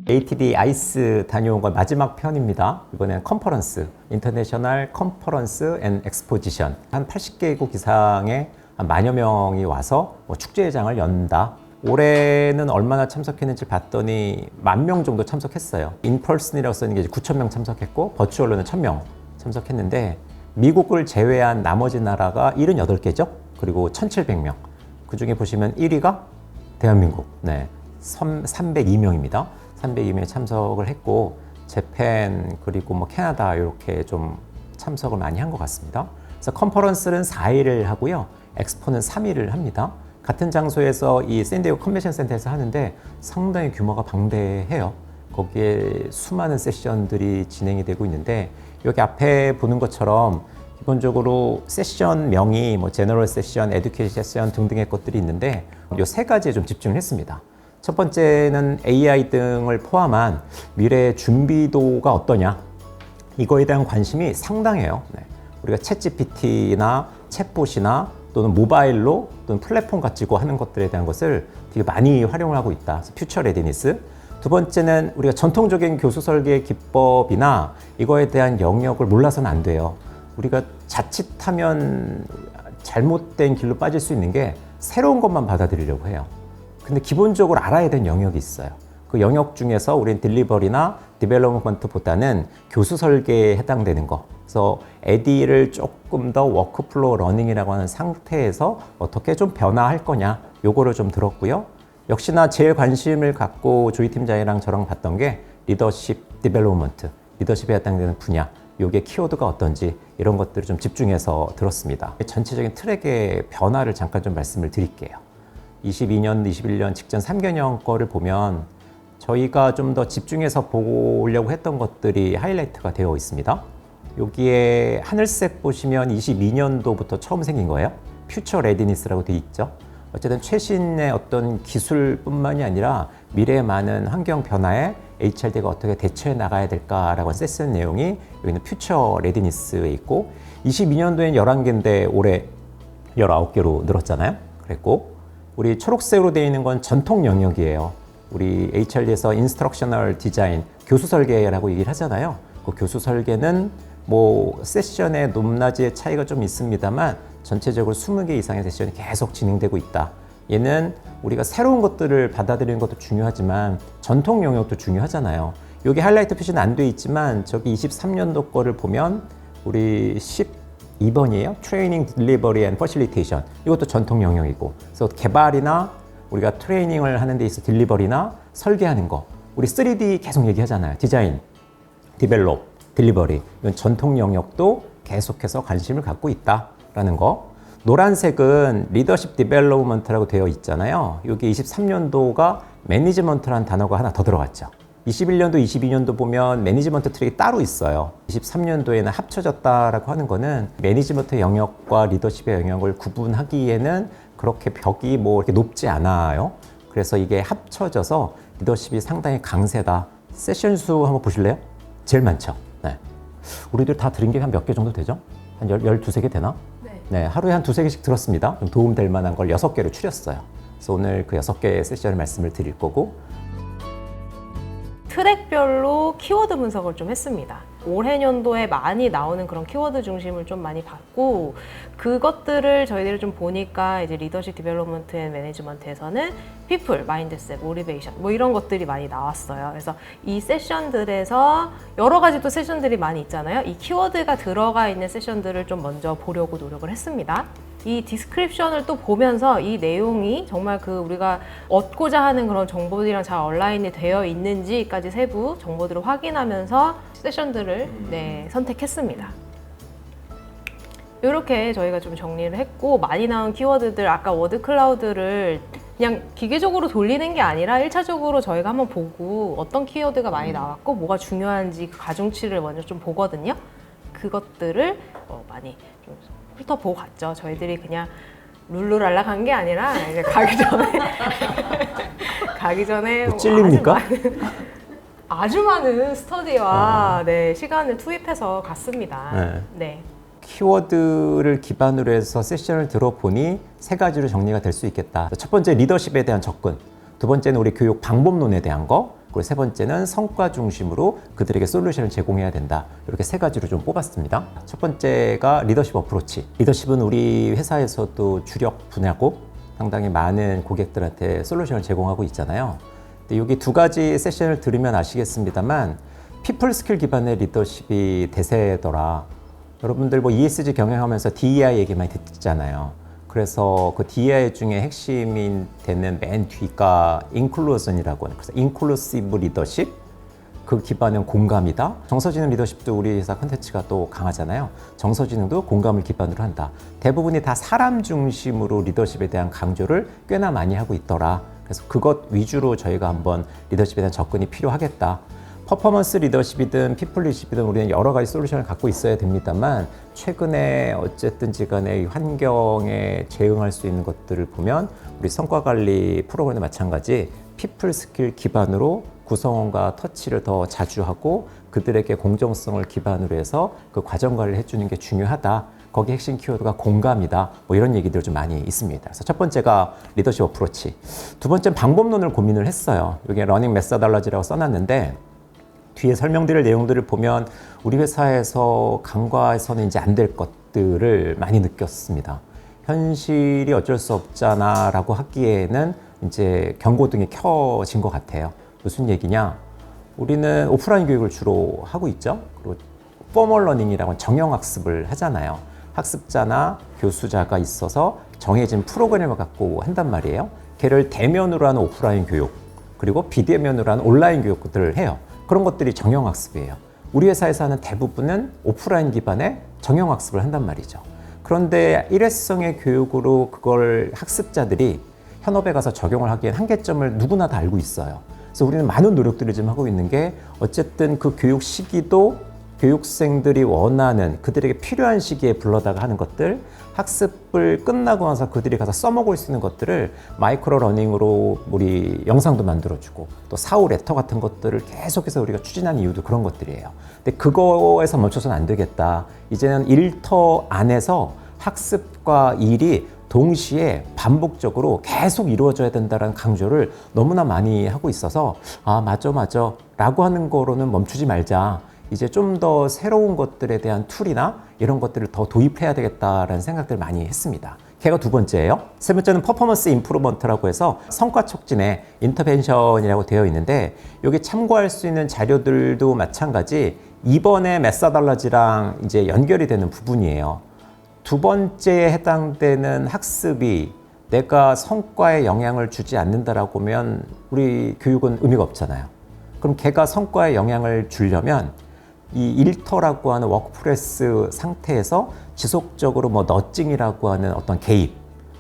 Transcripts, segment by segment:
ATD 아이스 다녀온 건 마지막 편입니다. 이번엔 컨퍼런스, 인터내셔널 컨퍼런스 앤 엑스포지션. 한 80개국 이상의 한 10,000여 명이 와서 축제장을 연다. 올해는 얼마나 참석했는지 봤더니 10,000명 정도 참석했어요. 인펄슨이라고 써있는 게 9,000명 참석했고 버추얼로는 1,000명 참석했는데 미국을 제외한 나머지 나라가 78개죠. 그리고 1,700명. 그중에 보시면 1위가 대한민국. 네, 302명입니다. 302명이 참석을 했고 재팬 그리고 캐나다 이렇게 좀 참석을 많이 한 것 같습니다. 그래서 컨퍼런스는 4일을 하고요. 엑스포는 3일을 합니다. 같은 장소에서 이 샌디에고 컨벤션 센터에서 하는데 상당히 규모가 방대해요. 거기에 수많은 세션들이 진행이 되고 있는데 여기 앞에 보는 것처럼 기본적으로 세션명이 제너럴 세션, 에듀케이션 세션 등등의 것들이 있는데 이 세 가지에 좀 집중을 했습니다. 첫 번째는 AI 등을 포함한 미래의 준비도가 어떠냐, 이거에 대한 관심이 상당해요. 네. 우리가 챗GPT나 챗봇이나 또는 모바일로 또는 플랫폼 가지고 하는 것들에 대한 것을 되게 많이 활용을 하고 있다. 퓨처 레디니스. 두 번째는 우리가 전통적인 교수 설계 기법이나 이거에 대한 영역을 몰라서는 안 돼요. 우리가 자칫하면 잘못된 길로 빠질 수 있는 게 새로운 것만 받아들이려고 해요. 근데 기본적으로 알아야 되는 영역이 있어요. 그 영역 중에서 우리는 딜리버리나 디벨로먼트보다는 교수 설계에 해당되는 거. 그래서 에디를 조금 더 워크플로우 러닝이라고 하는 상태에서 어떻게 좀 변화할 거냐, 요거를 좀 들었고요. 역시나 제일 관심을 갖고 조이 팀장이랑 저랑 봤던 게 리더십 디벨로먼트, 리더십에 해당되는 분야, 요게 키워드가 어떤지 이런 것들을 좀 집중해서 들었습니다. 전체적인 트랙의 변화를 잠깐 좀 말씀을 드릴게요. 22년, 21년 직전 3개년 거를 보면 저희가 좀 더 집중해서 보려고 했던 것들이 하이라이트가 되어 있습니다. 여기에 하늘색 보시면 22년도부터 처음 생긴 거예요. 퓨처 레디니스라고 되어 있죠. 어쨌든 최신의 어떤 기술뿐만이 아니라 미래의 많은 환경 변화에 HRD가 어떻게 대처해 나가야 될까라고 세션 내용이 여기는 퓨처 레디니스에 있고 22년도엔 11개인데 올해 19개로 늘었잖아요. 그랬고 우리 초록색으로 되어 있는 건 전통 영역이에요. 우리 HRD에서 인스트럭셔널 디자인, 교수 설계라고 얘기를 하잖아요. 그 교수 설계는 세션의 높낮이의 차이가 좀 있습니다만 전체적으로 20개 이상의 세션이 계속 진행되고 있다. 얘는 우리가 새로운 것들을 받아들이는 것도 중요하지만 전통 영역도 중요하잖아요. 여기 하이라이트 표시는 안 돼 있지만 저기 23년도 거를 보면 우리 12번이에요. 트레이닝, 딜리버리 앤 퍼실리테이션. 이것도 전통 영역이고. 그래서 개발이나 우리가 트레이닝을 하는 데 있어 딜리버리나 설계하는 거. 우리 3D 계속 얘기하잖아요. 디자인, 디벨롭, 딜리버리. 이건 전통 영역도 계속해서 관심을 갖고 있다라는 거. 노란색은 리더십 디벨롭먼트라고 되어 있잖아요. 여기 23년도가 매니지먼트라는 단어가 하나 더 들어갔죠. 21년도, 22년도 보면 매니지먼트 트랙이 따로 있어요. 23년도에는 합쳐졌다라고 하는 거는 매니지먼트 영역과 리더십의 영역을 구분하기에는 그렇게 벽이 이렇게 높지 않아요. 그래서 이게 합쳐져서 리더십이 상당히 강세다. 세션 수 한번 보실래요? 제일 많죠. 네. 우리들 다 들은 게 한 몇 개 정도 되죠? 한 12개 되나? 네, 하루에 한 2-3개씩 들었습니다. 좀 도움될 만한 걸 6개로 추렸어요. 그래서 오늘 그 6개의 세션을 말씀을 드릴 거고 트랙별로 키워드 분석을 좀 했습니다. 올해 년도에 많이 나오는 그런 키워드 중심을 좀 많이 봤고 그것들을 저희들이 좀 보니까 이제 리더십 디벨롭먼트 앤 매니지먼트에서는 피플, 마인드셋, 모티베이션 이런 것들이 많이 나왔어요. 그래서 이 세션들에서 여러 가지 또 세션들이 많이 있잖아요. 이 키워드가 들어가 있는 세션들을 좀 먼저 보려고 노력을 했습니다. 이 디스크립션을 또 보면서 이 내용이 정말 우리가 얻고자 하는 그런 정보들이랑 잘 온라인이 되어 있는지까지 세부 정보들을 확인하면서 세션들을 선택했습니다. 이렇게 저희가 좀 정리를 했고 많이 나온 키워드들 아까 워드 클라우드를 그냥 기계적으로 돌리는 게 아니라 1차적으로 저희가 한번 보고 어떤 키워드가 많이 나왔고 뭐가 중요한지 그 가중치를 먼저 좀 보거든요. 그것들을 많이 좀 훑어보고 갔죠. 저희들이 그냥 룰루랄라 간 게 아니라 이제 가기 전에 찔립니까? 아주 많은 스터디와 시간을 투입해서 갔습니다. 네. 키워드를 기반으로 해서 세션을 들어보니 3가지로 정리가 될 수 있겠다. 첫 번째 리더십에 대한 접근, 두 번째는 우리 교육 방법론에 대한 거, 그리고 세 번째는 성과 중심으로 그들에게 솔루션을 제공해야 된다. 이렇게 세 가지로 좀 뽑았습니다. 첫 번째가 리더십 어프로치. 리더십은 우리 회사에서도 주력 분야고 상당히 많은 고객들한테 솔루션을 제공하고 있잖아요. 근데 여기 두 가지 세션을 들으면 아시겠습니다만 피플 스킬 기반의 리더십이 대세더라. 여러분들 뭐 ESG 경영하면서 DEI 얘기 많이 듣잖아요. 그래서 그 DEI 중에 핵심이 되는 맨 뒤가 인클루전이라고 하는, 그래서 인클루시브 리더십, 그 기반은 공감이다. 정서지능 리더십도 우리 회사 컨텐츠가 또 강하잖아요. 정서지능도 공감을 기반으로 한다. 대부분이 다 사람 중심으로 리더십에 대한 강조를 꽤나 많이 하고 있더라. 그래서 그것 위주로 저희가 한번 리더십에 대한 접근이 필요하겠다. 퍼포먼스 리더십이든 피플 리더십이든 우리는 여러 가지 솔루션을 갖고 있어야 됩니다만 최근에 어쨌든지 간에 이 환경에 대응할 수 있는 것들을 보면 우리 성과 관리 프로그램도 마찬가지 피플 스킬 기반으로 구성원과 터치를 더 자주 하고 그들에게 공정성을 기반으로 해서 그 과정 관리를 해주는 게 중요하다. 거기 핵심 키워드가 공감이다. 뭐 이런 얘기들 좀 많이 있습니다. 그래서 첫 번째가 리더십 어프로치. 두 번째는 방법론을 고민을 했어요. 여기 러닝 메서달러지라고 써놨는데 뒤에 설명드릴 내용들을 보면 우리 회사에서 간과해서는 이제 안 될 것들을 많이 느꼈습니다. 현실이 어쩔 수 없잖아 라고 하기에는 이제 경고등이 켜진 것 같아요. 무슨 얘기냐? 우리는 오프라인 교육을 주로 하고 있죠. 그리고 포멀 러닝이라고 정형학습을 하잖아요. 학습자나 교수자가 있어서 정해진 프로그램을 갖고 한단 말이에요. 걔를 대면으로 하는 오프라인 교육, 그리고 비대면으로 하는 온라인 교육들을 해요. 그런 것들이 정형학습이에요. 우리 회사에서 하는 대부분은 오프라인 기반의 정형학습을 한단 말이죠. 그런데 일회성의 교육으로 그걸 학습자들이 현업에 가서 적용을 하기엔 한계점을 누구나 다 알고 있어요. 그래서 우리는 많은 노력들을 좀 하고 있는 게 어쨌든 그 교육 시기도 교육생들이 원하는 그들에게 필요한 시기에 불러다가 하는 것들, 학습을 끝나고 나서 그들이 가서 써먹을 수 있는 것들을 마이크로 러닝으로 우리 영상도 만들어주고 또 사후 레터 같은 것들을 계속해서 우리가 추진하는 이유도 그런 것들이에요. 근데 그거에서 멈춰서는 안 되겠다. 이제는 일터 안에서 학습과 일이 동시에 반복적으로 계속 이루어져야 된다는 강조를 너무나 많이 하고 있어서 아 맞아 라고 하는 거로는 멈추지 말자. 이제 좀 더 새로운 것들에 대한 툴이나 이런 것들을 더 도입해야 되겠다라는 생각들을 많이 했습니다. 걔가 두 번째예요. 세 번째는 퍼포먼스 임프루먼트라고 해서 성과 촉진의 인터벤션이라고 되어 있는데 여기 참고할 수 있는 자료들도 마찬가지 이번에 메서달러지랑 이제 연결이 되는 부분이에요. 두 번째에 해당되는 학습이 내가 성과에 영향을 주지 않는다라고 하면 우리 교육은 의미가 없잖아요. 그럼 걔가 성과에 영향을 주려면 이 일터라고 하는 워크프레스 상태에서 지속적으로 뭐 너칭이라고 하는 어떤 개입,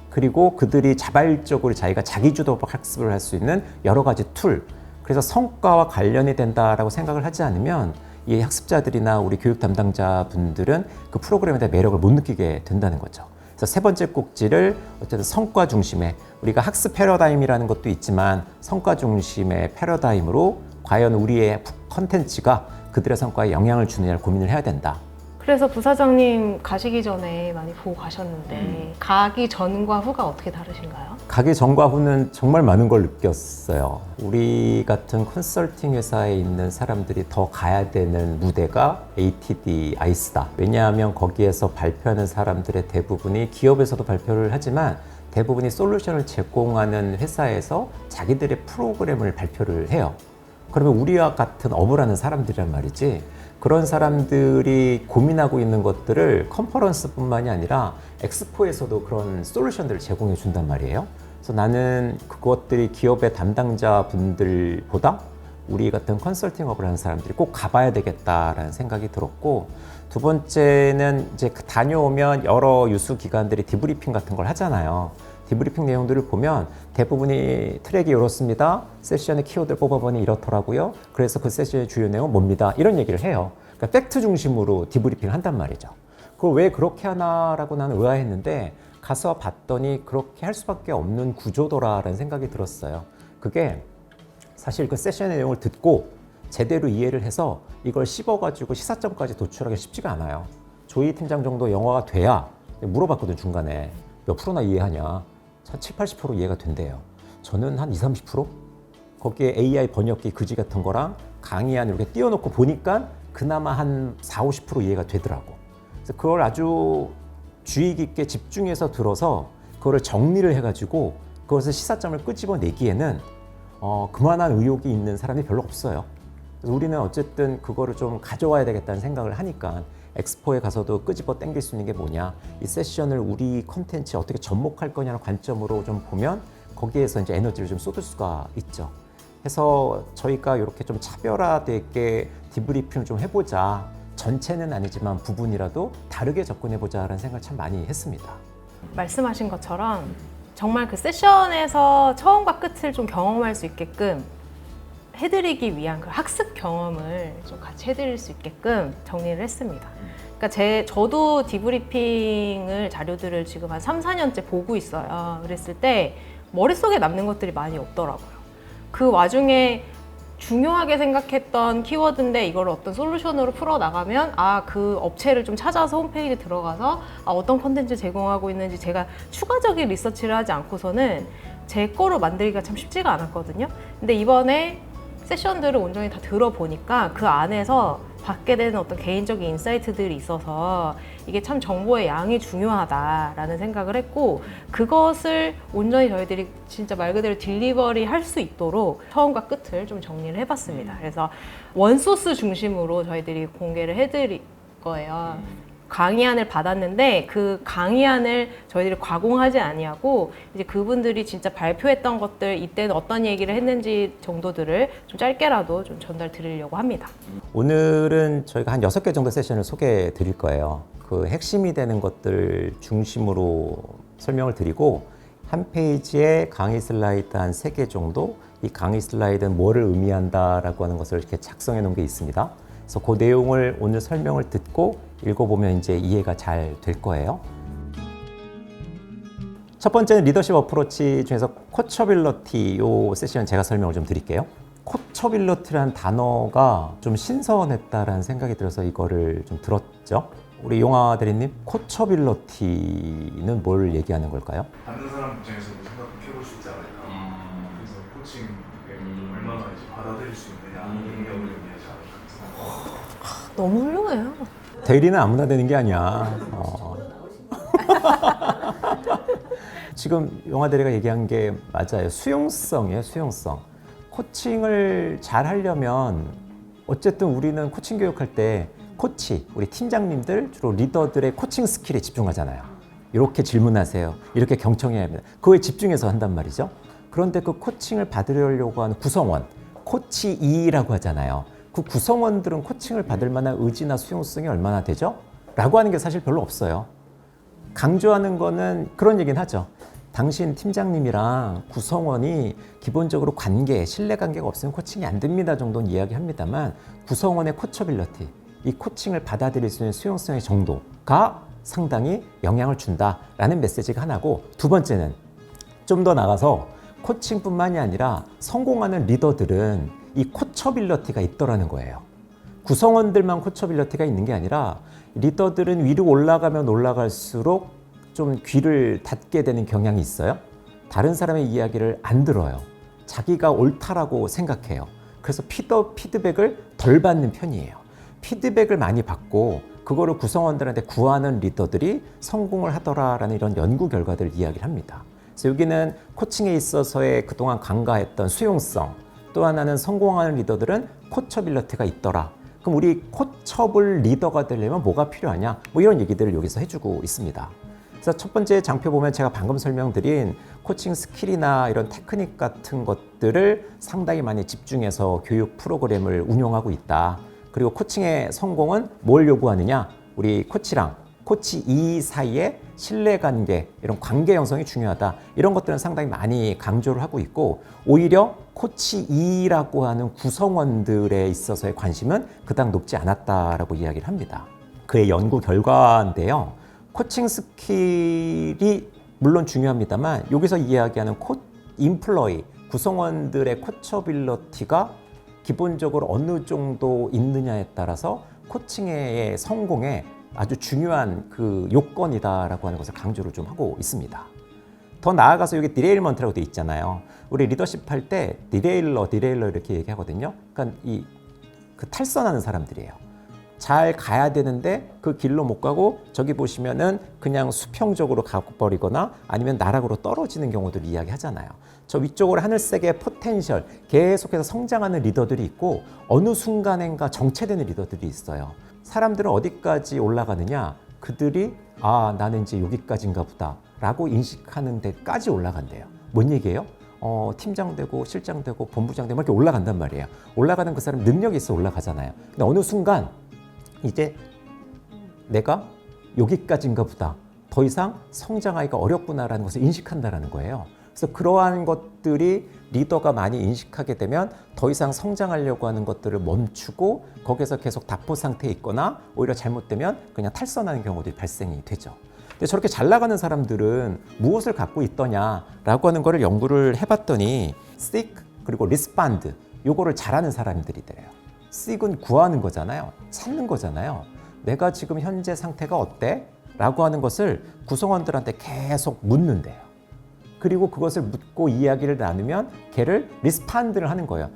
그리고 그들이 자발적으로 자기가 자기주도 학습을 할 수 있는 여러 가지 툴, 그래서 성과와 관련이 된다라고 생각을 하지 않으면 이 학습자들이나 우리 교육 담당자분들은 그 프로그램에 대한 매력을 못 느끼게 된다는 거죠. 그래서 세 번째 꼭지를 어쨌든 성과 중심의, 우리가 학습 패러다임이라는 것도 있지만 성과 중심의 패러다임으로 과연 우리의 컨텐츠가 그들의 성과에 영향을 주느냐를 고민을 해야 된다. 그래서 부사장님 가시기 전에 많이 보고 가셨는데 가기 전과 후가 어떻게 다르신가요? 가기 전과 후는 정말 많은 걸 느꼈어요. 우리 같은 컨설팅 회사에 있는 사람들이 더 가야 되는 무대가 ATD 아이스다. 왜냐하면 거기에서 발표하는 사람들의 대부분이 기업에서도 발표를 하지만 대부분이 솔루션을 제공하는 회사에서 자기들의 프로그램을 발표를 해요. 그러면 우리와 같은 업을 하는 사람들이란 말이지. 그런 사람들이 고민하고 있는 것들을 컨퍼런스뿐만이 아니라 엑스포에서도 그런 솔루션들을 제공해 준단 말이에요. 그래서 나는 그것들이 기업의 담당자분들보다 우리 같은 컨설팅업을 하는 사람들이 꼭 가봐야 되겠다라는 생각이 들었고, 두 번째는 이제 다녀오면 여러 유수 기관들이 디브리핑 같은 걸 하잖아요. 디브리핑 내용들을 보면 대부분이 트랙이 이렇습니다. 세션의 키워드를 뽑아보니 이렇더라고요. 그래서 그 세션의 주요 내용은 뭡니다. 이런 얘기를 해요. 그러니까 팩트 중심으로 디브리핑을 한단 말이죠. 그걸 왜 그렇게 하나라고 나는 의아했는데 가서 봤더니 그렇게 할 수밖에 없는 구조더라라는 생각이 들었어요. 그게 사실 그 세션의 내용을 듣고 제대로 이해를 해서 이걸 씹어가지고 시사점까지 도출하기 쉽지가 않아요. 조이 팀장 정도 영어가 돼야 물어봤거든, 중간에. 몇 프로나 이해하냐? 한 7, 80% 이해가 된대요. 저는 한 20, 30%? 거기에 AI 번역기 그지 같은 거랑 강의안 이렇게 띄워놓고 보니까 그나마 한 40, 50% 이해가 되더라고. 그래서 그걸 아주 주의 깊게 집중해서 들어서 그거를 정리를 해가지고 그것을 시사점을 끄집어내기에는 그만한 의욕이 있는 사람이 별로 없어요. 그래서 우리는 어쨌든 그거를 좀 가져와야 되겠다는 생각을 하니까 엑스포에 가서도 끄집어 당길 수 있는 게 뭐냐, 이 세션을 우리 컨텐츠에 어떻게 접목할 거냐는 관점으로 좀 보면 거기에서 이제 에너지를 좀 쏟을 수가 있죠. 해서 저희가 이렇게 좀 차별화되게 디브리핑을 좀 해보자, 전체는 아니지만 부분이라도 다르게 접근해보자라는 생각을 참 많이 했습니다. 말씀하신 것처럼 정말 그 세션에서 처음과 끝을 좀 경험할 수 있게끔 해드리기 위한 그 학습 경험을 좀 같이 해드릴 수 있게끔 정리를 했습니다. 그러니까 저도 디브리핑을 자료들을 지금 한 3, 4년째 보고 있어요. 그랬을 때 머릿속에 남는 것들이 많이 없더라고요. 그 와중에 중요하게 생각했던 키워드인데 이걸 어떤 솔루션으로 풀어나가면 그 업체를 좀 찾아서 홈페이지에 들어가서 어떤 컨텐츠 제공하고 있는지 제가 추가적인 리서치를 하지 않고서는 제 거로 만들기가 참 쉽지가 않았거든요. 근데 이번에 세션들을 온전히 다 들어보니까 그 안에서 받게 되는 어떤 개인적인 인사이트들이 있어서 이게 참 정보의 양이 중요하다라는 생각을 했고, 그것을 온전히 저희들이 진짜 말 그대로 딜리버리 할 수 있도록 처음과 끝을 좀 정리를 해봤습니다. 그래서 원소스 중심으로 저희들이 공개를 해드릴 거예요. 강의안을 받았는데 그 강의안을 저희들이 가공하지 아니하고 이제 그분들이 진짜 발표했던 것들, 이때는 어떤 얘기를 했는지 정도들을 좀 짧게라도 좀 전달 드리려고 합니다. 오늘은 저희가 한 6개 정도 세션을 소개해 드릴 거예요. 그 핵심이 되는 것들 중심으로 설명을 드리고, 한 페이지에 강의 슬라이드 한 3개 정도, 이 강의 슬라이드는 뭐를 의미한다라고 하는 것을 이렇게 작성해 놓은 게 있습니다. 그래서 그 내용을 오늘 설명을 듣고 읽어보면 이제 이해가 잘 될 거예요. 첫 번째는 리더십 어프로치 중에서 코처빌러티, 요 세션 제가 설명을 좀 드릴게요. 코처빌러티라는 단어가 좀 신선했다라는 생각이 들어서 이거를 좀 들었죠. 우리 용화 대리님, 코처빌러티는 뭘 얘기하는 걸까요? 받는 사람 입장에서도 생각해볼 수 있지 않을까. 그래서 코칭에 얼마나 이제 받아들일 수 있느냐, 능력을 의미하지 않을까. 너무 훌륭해요. 대리는 아무나 되는 게 아니야. 지금 용화 대리가 얘기한 게 맞아요. 수용성이에요, 수용성. 코칭을 잘 하려면 어쨌든 우리는 코칭 교육할 때 우리 팀장님들, 주로 리더들의 코칭 스킬에 집중하잖아요. 이렇게 질문하세요. 이렇게 경청해야 합니다. 그거에 집중해서 한단 말이죠. 그런데 그 코칭을 받으려고 하는 구성원, 코치이라고 하잖아요. 그 구성원들은 코칭을 받을 만한 의지나 수용성이 얼마나 되죠? 라고 하는 게 사실 별로 없어요. 강조하는 거는 그런 얘기는 하죠. 당신 팀장님이랑 구성원이 기본적으로 신뢰관계가 없으면 코칭이 안 됩니다 정도는 이야기합니다만, 구성원의 코처빌러티, 이 코칭을 받아들일 수 있는 수용성의 정도가 상당히 영향을 준다라는 메시지가 하나고, 두 번째는 좀 더 나가서 코칭뿐만이 아니라 성공하는 리더들은 이 코처빌러티가 있더라는 거예요. 구성원들만 코처빌러티가 있는 게 아니라 리더들은 위로 올라가면 올라갈수록 좀 귀를 닫게 되는 경향이 있어요. 다른 사람의 이야기를 안 들어요. 자기가 옳다라고 생각해요. 그래서 피드백을 덜 받는 편이에요. 피드백을 많이 받고 그거를 구성원들한테 구하는 리더들이 성공을 하더라라는 이런 연구 결과들을 이야기를 합니다. 그래서 여기는 코칭에 있어서의 그동안 간과했던 수용성, 또 하나는 성공하는 리더들은 코처빌러티가 있더라. 그럼 우리 코처블 리더가 되려면 뭐가 필요하냐? 뭐 이런 얘기들을 여기서 해주고 있습니다. 그래서 첫 번째 장표 보면 제가 방금 설명드린 코칭 스킬이나 이런 테크닉 같은 것들을 상당히 많이 집중해서 교육 프로그램을 운영하고 있다. 그리고 코칭의 성공은 뭘 요구하느냐? 우리 코치랑 코치이 사이의 신뢰관계, 이런 관계 형성이 중요하다. 이런 것들은 상당히 많이 강조를 하고 있고, 오히려 코치이라고 하는 구성원들에 있어서의 관심은 그닥 높지 않았다라고 이야기를 합니다. 그의 연구 결과인데요. 코칭 스킬이 물론 중요합니다만 여기서 이야기하는 인플로이, 구성원들의 코처빌러티가 기본적으로 어느 정도 있느냐에 따라서 코칭의 성공에 아주 중요한 그 요건이다라고 하는 것을 강조를 좀 하고 있습니다. 더 나아가서 여기 디레일먼트라고 돼 있잖아요. 우리 리더십 할 때 디레일러 이렇게 얘기하거든요. 그러니까 그 탈선하는 사람들이에요. 잘 가야 되는데 그 길로 못 가고 저기 보시면은 그냥 수평적으로 가버리거나 아니면 나락으로 떨어지는 경우들 이야기하잖아요. 저 위쪽으로 하늘색의 포텐셜 계속해서 성장하는 리더들이 있고 어느 순간인가 정체되는 리더들이 있어요. 사람들은 어디까지 올라가느냐? 그들이 나는 이제 여기까지인가 보다 라고 인식하는 데까지 올라간대요. 뭔 얘기예요? 팀장 되고 실장 되고 본부장 되고 이렇게 올라간단 말이에요. 올라가는 그 사람 능력이 있어 올라가잖아요. 근데 어느 순간 이제 내가 여기까지인가 보다. 더 이상 성장하기가 어렵구나라는 것을 인식한다라는 거예요. 그래서 그러한 것들이 리더가 많이 인식하게 되면 더 이상 성장하려고 하는 것들을 멈추고 거기서 계속 답보 상태에 있거나 오히려 잘못되면 그냥 탈선하는 경우들이 발생이 되죠. 근데 저렇게 잘 나가는 사람들은 무엇을 갖고 있더냐라고 하는 거를 연구를 해봤더니 seek 그리고 respond 요거를 잘하는 사람들이래요. seek은 구하는 거잖아요. 찾는 거잖아요. 내가 지금 현재 상태가 어때? 라고 하는 것을 구성원들한테 계속 묻는데요. 그리고 그것을 묻고 이야기를 나누면 걔를 리스판드를 하는 거예요.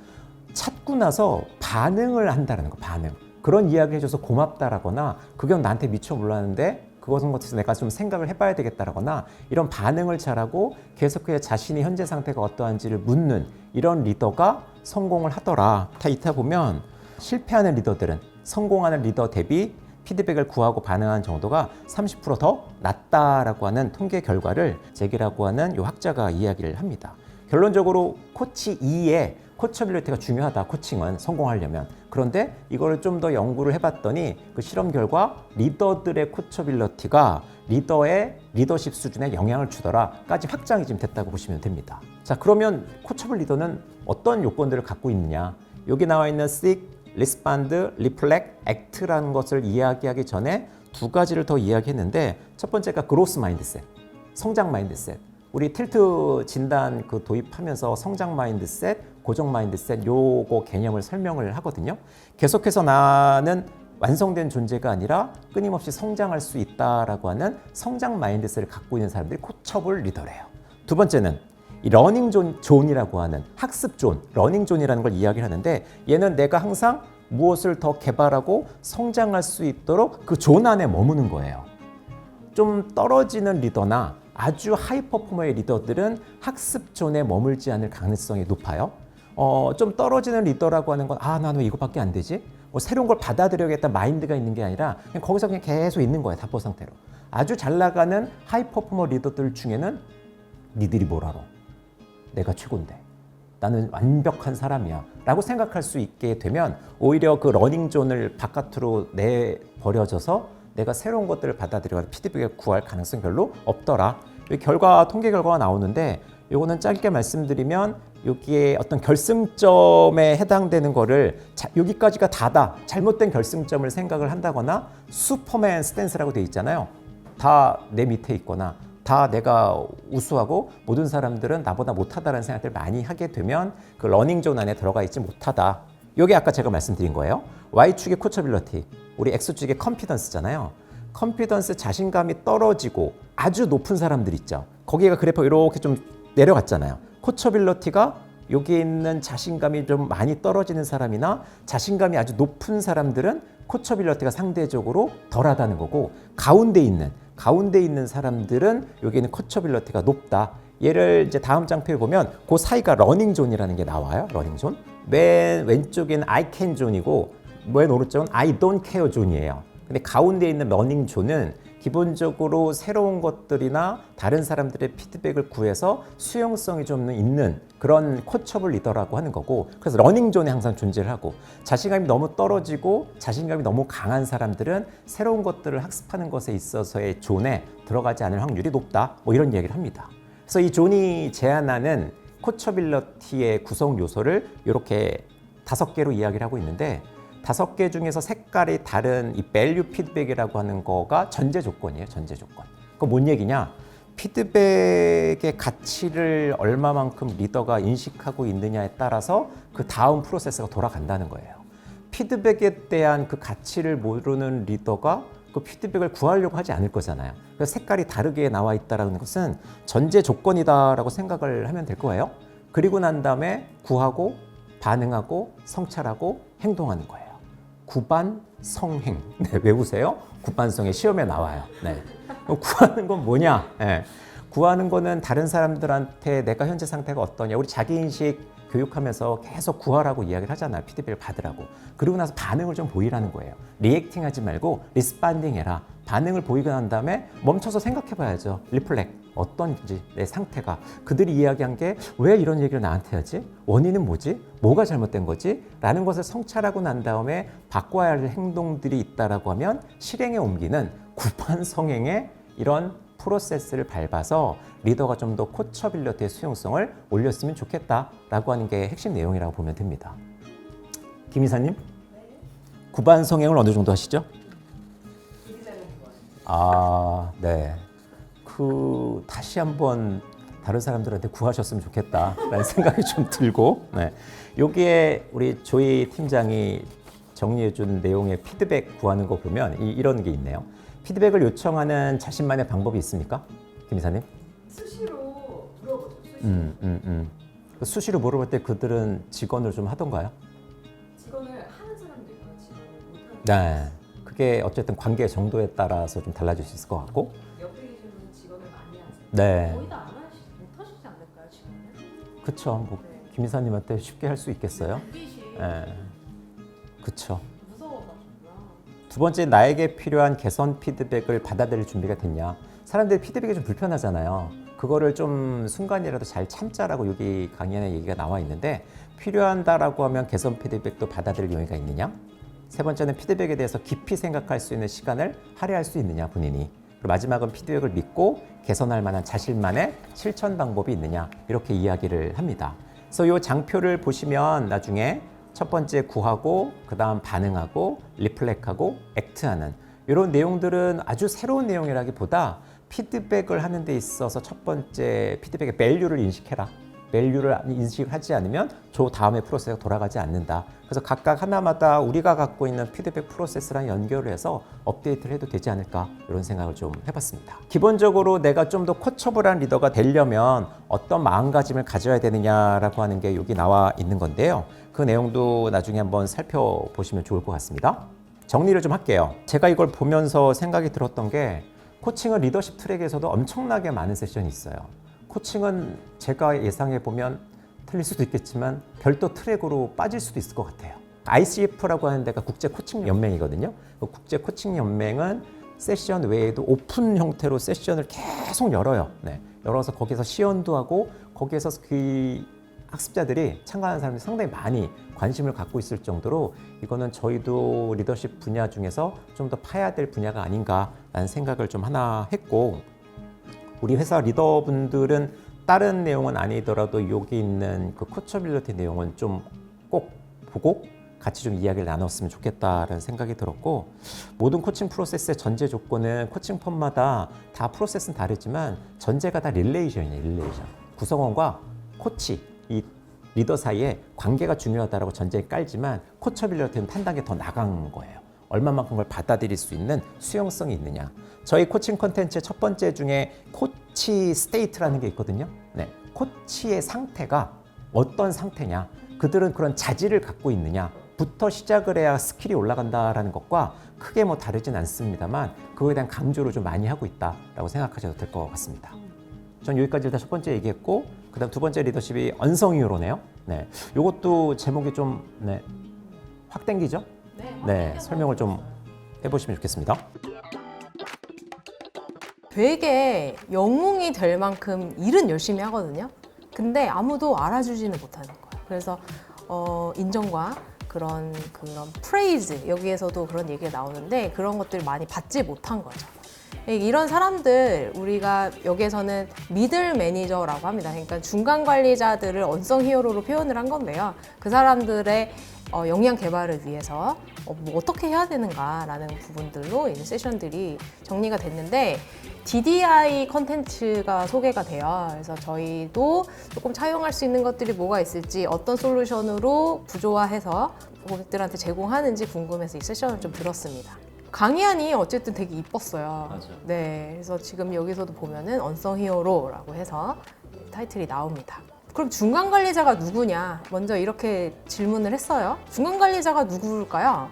찾고 나서 반응을 한다는 거, 반응. 그런 이야기를 해줘서 고맙다라거나 그건 나한테 미처 몰랐는데 그것은 것에서 내가 좀 생각을 해봐야 되겠다라거나 이런 반응을 잘하고 계속해서 자신이 현재 상태가 어떠한지를 묻는 이런 리더가 성공을 하더라. 다 이따 보면 실패하는 리더들은 성공하는 리더 대비 피드백을 구하고 반응하는 정도가 30% 더 낮다라고 하는 통계 결과를 잭이라고 하는 이 학자가 이야기를 합니다. 결론적으로 코치 2의 코처빌리티가 중요하다. 코칭은 성공하려면. 그런데 이거를 좀 더 연구를 해봤더니 그 실험 결과 리더들의 코처빌리티가 리더의 리더십 수준에 영향을 주더라까지 확장이 지금 됐다고 보시면 됩니다. 자, 그러면 코처블 리더는 어떤 요건들을 갖고 있느냐? 여기 나와 있는 seek, respond, reflect, act라는 것을 이야기하기 전에 두 가지를 더 이야기했는데 첫 번째가 growth mindset, 성장 마인드셋. 우리 틸트 진단 그 도입하면서 성장 마인드셋, 고정 마인드셋 요거 개념을 설명을 하거든요. 계속해서 나는 완성된 존재가 아니라 끊임없이 성장할 수 있다라고 하는 성장 마인드셋을 갖고 있는 사람들이 코처블 리더래요. 두 번째는 이 러닝 존이라고 하는 학습 존, 러닝 존이라는 걸 이야기를 하는데 얘는 내가 항상 무엇을 더 개발하고 성장할 수 있도록 그 존 안에 머무는 거예요. 좀 떨어지는 리더나 아주 하이 퍼포머의 리더들은 학습 존에 머물지 않을 가능성이 높아요. 좀 떨어지는 리더라고 하는 건 나는 왜 이거밖에 안 되지? 새로운 걸 받아들여야겠다 마인드가 있는 게 아니라 그냥 거기서 그냥 계속 있는 거예요. 답보 상태로. 아주 잘 나가는 하이 퍼포머 리더들 중에는 니들이 뭘 알아? 내가 최고인데. 나는 완벽한 사람이야. 라고 생각할 수 있게 되면 오히려 그 러닝 존을 바깥으로 내버려져서 내가 새로운 것들을 받아들여 피드백을 구할 가능성이 별로 없더라. 여기 통계 결과가 나오는데 이거는 짧게 말씀드리면 여기에 어떤 결승점에 해당되는 거를 여기까지가 다다. 잘못된 결승점을 생각을 한다거나 슈퍼맨 스탠스라고 돼 있잖아요. 다 내 밑에 있거나 다 내가 우수하고 모든 사람들은 나보다 못하다라는 생각들을 많이 하게 되면 그 러닝존 안에 들어가 있지 못하다. 이게 아까 제가 말씀드린 거예요. Y축의 코처빌리티, 우리 X축의 컨피던스잖아요. 컨피던스 자신감이 떨어지고 아주 높은 사람들 있죠. 거기가 그래프 이렇게 좀 내려갔잖아요. 코처빌리티가 여기 있는 자신감이 좀 많이 떨어지는 사람이나 자신감이 아주 높은 사람들은 코처빌리티가 상대적으로 덜하다는 거고 가운데 있는 사람들은 여기는 코처빌리티가 높다. 얘를 이제 다음 장표에 보면 그 사이가 러닝 존이라는 게 나와요. 러닝 존. 맨 왼쪽에는 I can 존이고 맨 오른쪽은 I don't care 존이에요. 근데 가운데 있는 러닝 존은 기본적으로 새로운 것들이나 다른 사람들의 피드백을 구해서 수용성이 좀 있는 그런 코처블 리더라고 하는 거고, 그래서 러닝 존에 항상 존재를 하고, 자신감이 너무 떨어지고 자신감이 너무 강한 사람들은 새로운 것들을 학습하는 것에 있어서의 존에 들어가지 않을 확률이 높다. 뭐 이런 얘기를 합니다. 그래서 이 존이 제안하는 코처빌리티의 구성 요소를 이렇게 5개로 이야기를 하고 있는데, 5개 중에서 색깔이 다른 이 밸류 피드백이라고 하는 거가 전제 조건이에요. 전제 조건. 그거 뭔 얘기냐? 피드백의 가치를 얼마만큼 리더가 인식하고 있느냐에 따라서 그 다음 프로세스가 돌아간다는 거예요. 피드백에 대한 그 가치를 모르는 리더가 그 피드백을 구하려고 하지 않을 거잖아요. 그래서 색깔이 다르게 나와 있다는 것은 전제 조건이다라고 생각을 하면 될 거예요. 그리고 난 다음에 구하고 반응하고 성찰하고 행동하는 거예요. 구반성행. 네, 외우세요. 구반성행 시험에 나와요. 네. 구하는 건 뭐냐? 네. 구하는 거는 다른 사람들한테 내가 현재 상태가 어떠냐. 우리 자기인식 교육하면서 계속 구하라고 이야기를 하잖아요. 피드백을 받으라고. 그리고 나서 반응을 좀 보이라는 거예요. 리액팅 하지 말고 리스판딩 해라. 반응을 보이고 난 다음에 멈춰서 생각해 봐야죠. 리플렉. 어떤지 내 상태가. 그들이 이야기한 게 왜 이런 얘기를 나한테 하지? 원인은 뭐지? 뭐가 잘못된 거지? 라는 것을 성찰하고 난 다음에 바꿔야 할 행동들이 있다라고 하면 실행에 옮기는 구판성행의 이런 프로세스를 밟아서 리더가 좀 더 코처빌리티의 수용성을 올렸으면 좋겠다라고 하는 게 핵심 내용이라고 보면 됩니다. 김 이사님, 구반성행을 어느 정도 하시죠? 아, 네. 다시 한번 다른 사람들한테 구하셨으면 좋겠다라는 생각이 좀 들고, 네. 여기에 우리 조이 팀장이 정리해준 내용의 피드백 구하는 거 보면 이런 게 있네요. 피드백을 요청하는 자신만의 방법이 있습니까? 김 이사님? 수시로 물어보죠. 수시로 물어볼 때 그들은 직언을 좀 하던가요? 직원을 하는 사람도 있고 직원을 못하는 네. 그게 어쨌든 관계 정도에 따라서 좀 달라질 수 있을 것 같고. 옆에 계신 분 직원을 많이 하세요. 네. 거의 다 못하시지 않을까요, 직원을? 그쵸. 뭐, 네. 김 이사님한테 쉽게 할 수 있겠어요? 빛이 네. 그쵸. 무서워가지고요. 두 번째, 나에게 필요한 개선 피드백을 받아들일 준비가 됐냐. 사람들이 피드백이 좀 불편하잖아요. 그거를 좀 순간이라도 잘 참자라고 여기 강연에 얘기가 나와 있는데, 필요한다라고 하면 개선 피드백도 받아들일 용의가 있느냐. 세 번째는 피드백에 대해서 깊이 생각할 수 있는 시간을 할애할 수 있느냐, 본인이. 그리고 마지막은 피드백을 믿고 개선할 만한 자신만의 실천 방법이 있느냐, 이렇게 이야기를 합니다. 그래서 이 장표를 보시면 나중에 첫 번째 구하고, 그 다음 반응하고, 리플렉하고, 액트하는 이런 내용들은 아주 새로운 내용이라기보다 피드백을 하는 데 있어서 첫 번째 피드백의 밸류를 인식해라. 밸류를 인식하지 않으면 저 다음에 프로세스가 돌아가지 않는다. 그래서 각각 하나마다 우리가 갖고 있는 피드백 프로세스랑 연결을 해서 업데이트를 해도 되지 않을까, 이런 생각을 좀 해봤습니다. 기본적으로 내가 좀 더 코처블한 리더가 되려면 어떤 마음가짐을 가져야 되느냐라고 하는 게 여기 나와 있는 건데요. 그 내용도 나중에 한번 살펴보시면 좋을 것 같습니다. 정리를 좀 할게요. 제가 이걸 보면서 생각이 들었던 게, 코칭은 리더십 트랙에서도 엄청나게 많은 세션이 있어요. 코칭은 제가 예상해 보면 틀릴 수도 있겠지만 별도 트랙으로 빠질 수도 있을 것 같아요. ICF라고 하는 데가 국제 코칭 연맹이거든요. 국제 코칭 연맹은 세션 외에도 오픈 형태로 세션을 계속 열어요. 네. 열어서 거기서 시연도 하고, 거기에서 그 학습자들이 참가하는 사람들이 상당히 많이 관심을 갖고 있을 정도로, 이거는 저희도 리더십 분야 중에서 좀 더 파야 될 분야가 아닌가라는 생각을 좀 하나 했고, 우리 회사 리더분들은 다른 내용은 아니더라도 여기 있는 그 코처빌리티 내용은 좀 꼭 보고 같이 좀 이야기를 나눴으면 좋겠다라는 생각이 들었고, 모든 코칭 프로세스의 전제 조건은 코칭 펌마다 다 프로세스는 다르지만 전제가 다 릴레이션이에요. 릴레이션. 구성원과 코치, 이 리더 사이에 관계가 중요하다라고 전제를 깔지만, 코처빌리티는 한 단계 더 나간 거예요. 얼마만큼 그걸 받아들일 수 있는 수용성이 있느냐. 저희 코칭 콘텐츠의 첫 번째 중에 코치 스테이트라는 게 있거든요. 네, 코치의 상태가 어떤 상태냐, 그들은 그런 자질을 갖고 있느냐부터 시작을 해야 스킬이 올라간다라는 것과 크게 뭐 다르진 않습니다만, 그거에 대한 강조를 좀 많이 하고 있다라고 생각하셔도 될 것 같습니다. 전 여기까지 일단 첫 번째 얘기했고, 그다음 두 번째 리더십이 언성이유로네요. 네, 이것도 제목이 좀 확 땡기죠? 네, 설명을 좀 해보시면 좋겠습니다. 되게 영웅이 될 만큼 일은 열심히 하거든요. 근데 아무도 알아주지는 못하는 거예요. 그래서 인정과 그런 프레이즈, 여기에서도 그런 얘기가 나오는데 그런 것들을 많이 받지 못한 거죠. 이런 사람들, 우리가 여기에서는 미들 매니저라고 합니다. 그러니까 중간 관리자들을 언성 히어로로 표현을 한 건데요. 그 사람들의 역량 개발을 위해서 뭐 어떻게 해야 되는가라는 부분들로 이제 세션들이 정리가 됐는데, DDI 컨텐츠가 소개가 돼요. 그래서 저희도 조금 차용할 수 있는 것들이 뭐가 있을지, 어떤 솔루션으로 구조화해서 고객들한테 제공하는지 궁금해서 이 세션을 좀 들었습니다. 강희안이 어쨌든 되게 이뻤어요. 맞아. 네, 그래서 지금 여기서도 보면은 언성 히어로라고 해서 타이틀이 나옵니다. 그럼 중간 관리자가 누구냐? 먼저 이렇게 질문을 했어요. 중간 관리자가 누구일까요?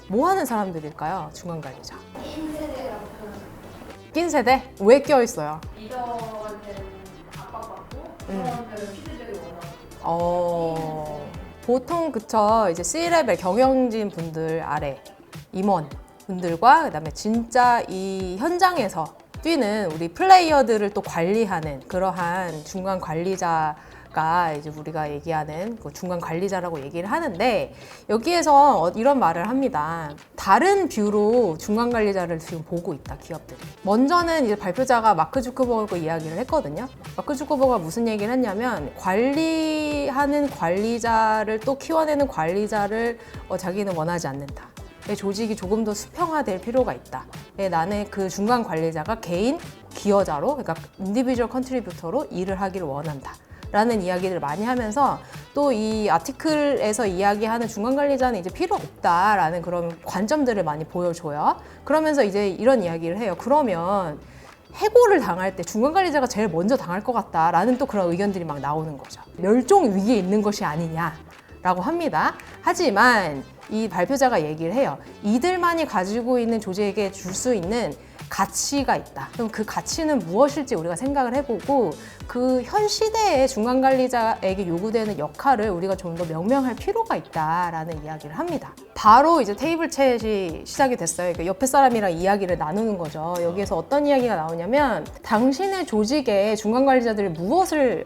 뭐 하는 사람들일까요? 중간 관리자. 낀 세대라고 표현하는 낀 세대? 왜 껴 있어요? 리더한테는 압박받고 리더한테는 피드백을 원하고 보통 그쵸. 이제 C-레벨 경영진 분들 아래 임원 분들과 그다음에 진짜 이 현장에서 뛰는 우리 플레이어들을 또 관리하는 그러한 중간 관리자가 이제 우리가 얘기하는 그 중간 관리자라고 얘기를 하는데 여기에서 이런 말을 합니다. 다른 뷰로 중간 관리자를 지금 보고 있다, 기업들이. 먼저는 이제 발표자가 마크 주커버그 이야기를 했거든요. 마크 주커버그가 무슨 얘기를 했냐면 관리하는 관리자를 또 키워내는 관리자를 자기는 원하지 않는다. 내 조직이 조금 더 수평화될 필요가 있다. 나는 그 중간 관리자가 개인 기여자로, 그러니까 인디비주얼 컨트리뷰터로 일을 하기를 원한다. 라는 이야기를 많이 하면서 또 이 아티클에서 이야기하는 중간 관리자는 이제 필요 없다라는 그런 관점들을 많이 보여줘요. 그러면서 이제 이런 이야기를 해요. 그러면 해고를 당할 때 중간 관리자가 제일 먼저 당할 것 같다라는 또 그런 의견들이 막 나오는 거죠. 멸종 위기에 있는 것이 아니냐라고 합니다. 하지만 이 발표자가 얘기를 해요. 이들만이 가지고 있는 조직에게 줄 수 있는 가치가 있다. 그럼 그 가치는 무엇일지 우리가 생각을 해보고 그 현 시대의 중간 관리자에게 요구되는 역할을 우리가 좀 더 명명할 필요가 있다라는 이야기를 합니다. 바로 이제 테이블 챗이 시작이 됐어요. 그러니까 옆에 사람이랑 이야기를 나누는 거죠. 여기에서 어떤 이야기가 나오냐면 당신의 조직에 중간 관리자들이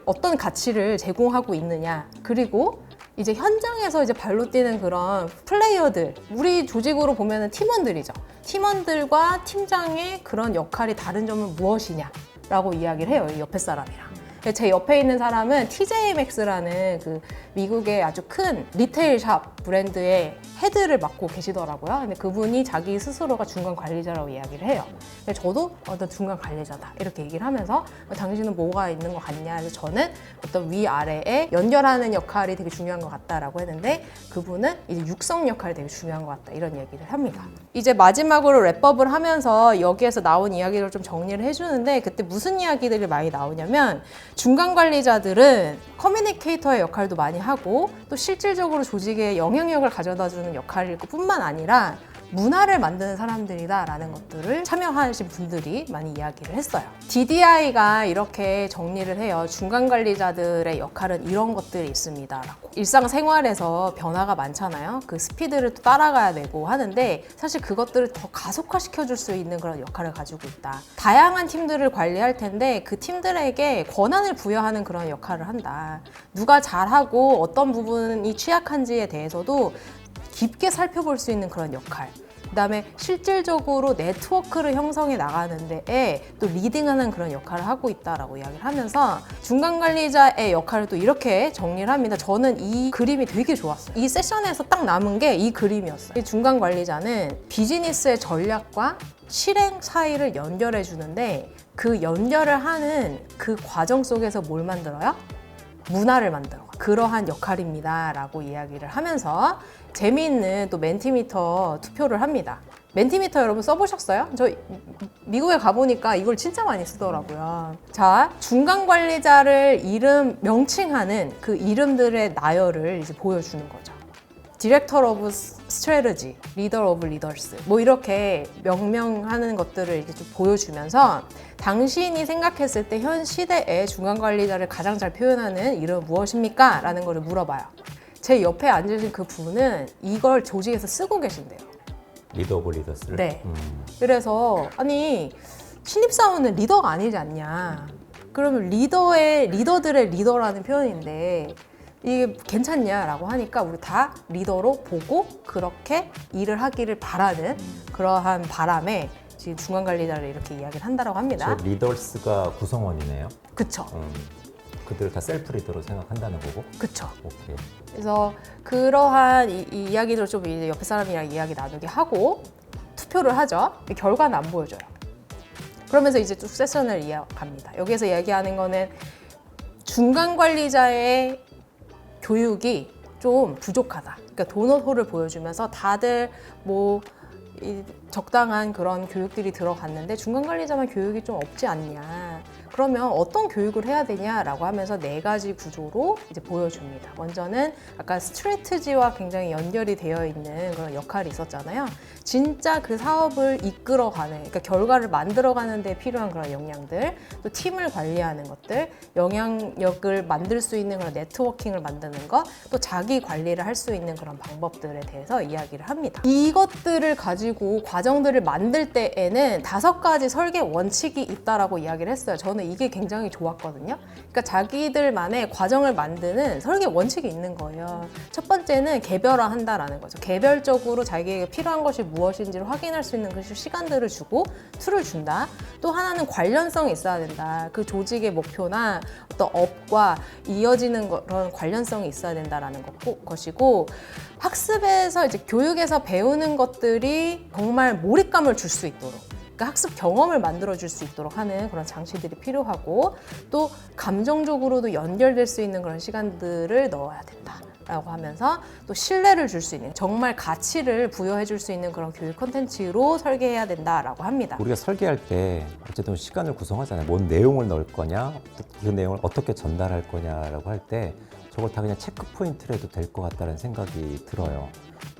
어떤 가치를 제공하고 있느냐, 그리고 이제 현장에서 이제 발로 뛰는 그런 플레이어들, 우리 조직으로 보면은 팀원들이죠. 팀원들과 팀장의 그런 역할이 다른 점은 무엇이냐라고 이야기를 해요. 이 옆에 사람이랑. 제 옆에 있는 사람은 TJ 맥스라는 그 미국의 아주 큰 리테일 샵 브랜드의 헤드를 맡고 계시더라고요. 근데 그분이 자기 스스로가 중간 관리자라고 이야기를 해요. 근데 저도 난 중간 관리자다 이렇게 얘기를 하면서 당신은 뭐가 있는 것 같냐. 그래서 저는 어떤 위아래에 연결하는 역할이 되게 중요한 것 같다라고 했는데 그분은 이제 육성 역할이 되게 중요한 것 같다 이런 얘기를 합니다. 이제 마지막으로 랩업을 하면서 여기에서 나온 이야기를 좀 정리를 해주는데 그때 무슨 이야기들이 많이 나오냐면 중간 관리자들은 커뮤니케이터의 역할도 많이 하고 또 실질적으로 조직에 영향력을 가져다주는 역할일 뿐만 아니라 문화를 만드는 사람들이다라는 것들을 참여하신 분들이 많이 이야기를 했어요. DDI가 이렇게 정리를 해요. 중간 관리자들의 역할은 이런 것들이 있습니다라고. 일상생활에서 변화가 많잖아요. 그 스피드를 또 따라가야 되고 하는데 사실 그것들을 더 가속화시켜줄 수 있는 그런 역할을 가지고 있다. 다양한 팀들을 관리할 텐데 그 팀들에게 권한을 부여하는 그런 역할을 한다. 누가 잘하고 어떤 부분이 취약한지에 대해서도 깊게 살펴볼 수 있는 그런 역할. 그다음에 실질적으로 네트워크를 형성해 나가는 데에 또 리딩하는 그런 역할을 하고 있다라고 이야기를 하면서 중간 관리자의 역할을 또 이렇게 정리를 합니다. 저는 이 그림이 되게 좋았어요. 이 세션에서 딱 남은 게 이 그림이었어요. 이 중간 관리자는 비즈니스의 전략과 실행 사이를 연결해 주는데 그 연결을 하는 그 과정 속에서 뭘 만들어요? 문화를 만들어. 그러한 역할입니다 라고 이야기를 하면서 재미있는 또 멘티미터 투표를 합니다. 멘티미터 여러분 써보셨어요? 저 미국에 가보니까 이걸 진짜 많이 쓰더라고요. 자, 중간 관리자를 명칭하는 그 이름들의 나열을 이제 보여주는 거죠. 디렉터 오브 스트래티지, 리더 오브 리더스 뭐 이렇게 명명하는 것들을 이제 좀 보여주면서 당신이 생각했을 때 현 시대의 중간 관리자를 가장 잘 표현하는 이름은 무엇입니까? 라는 거를 물어봐요. 제 옆에 앉으신 그 분은 이걸 조직에서 쓰고 계신대요. 리더 오브 리더스를? 네. 그래서 아니 신입사원은 리더가 아니지 않냐. 그러면 리더들의 리더라는 표현인데 이게 괜찮냐라고 하니까 우리 다 리더로 보고 그렇게 일을 하기를 바라는 그러한 바람에 지금 중간 관리자를 이렇게 이야기를 한다고 합니다. 저 리더스가 구성원이네요. 그쵸. 그들 다 셀프 리더로 생각한다는 거고. 그쵸. 오케이. 그래서 그러한 이 이야기를 좀 이제 옆에 사람이랑 이야기 나누게 하고 투표를 하죠. 결과는 안 보여줘요. 그러면서 이제 쭉 세션을 이어갑니다. 여기에서 얘기하는 거는 중간 관리자의 교육이 좀 부족하다. 그러니까 도넛홀을 보여주면서 다들 뭐 이 적당한 그런 교육들이 들어갔는데 중간 관리자만 교육이 좀 없지 않냐. 그러면 어떤 교육을 해야 되냐라고 하면서 4가지 구조로 이제 보여줍니다. 먼저는 아까 스트래티지와 굉장히 연결이 되어 있는 그런 역할이 있었잖아요. 진짜 그 사업을 이끌어가는, 그러니까 결과를 만들어가는 데 필요한 그런 역량들, 또 팀을 관리하는 것들, 영향력을 만들 수 있는 그런 네트워킹을 만드는 것, 또 자기 관리를 할 수 있는 그런 방법들에 대해서 이야기를 합니다. 이것들을 가지고 과정들을 만들 때에는 5가지 설계 원칙이 있다라고 이야기를 했어요. 저는 이게 굉장히 좋았거든요. 그러니까 자기들만의 과정을 만드는 설계 원칙이 있는 거예요. 첫 번째는 개별화한다라는 거죠. 개별적으로 자기에게 필요한 것이 무엇인지를 확인할 수 있는 그 시간들을 주고 툴을 준다. 또 하나는 관련성이 있어야 된다. 그 조직의 목표나 어떤 업과 이어지는 그런 관련성이 있어야 된다라는 것이고, 학습에서 이제 교육에서 배우는 것들이 정말 몰입감을 줄 수 있도록, 그러니까 학습 경험을 만들어 줄 수 있도록 하는 그런 장치들이 필요하고, 또 감정적으로도 연결될 수 있는 그런 시간들을 넣어야 된다 라고 하면서, 또 신뢰를 줄 수 있는, 정말 가치를 부여해 줄 수 있는 그런 교육 콘텐츠로 설계해야 된다라고 합니다. 우리가 설계할 때 어쨌든 시간을 구성하잖아요. 뭔 내용을 넣을 거냐, 그 내용을 어떻게 전달할 거냐라고 할 때 저걸 다 그냥 체크 포인트로 해도 될 것 같다는 생각이 들어요.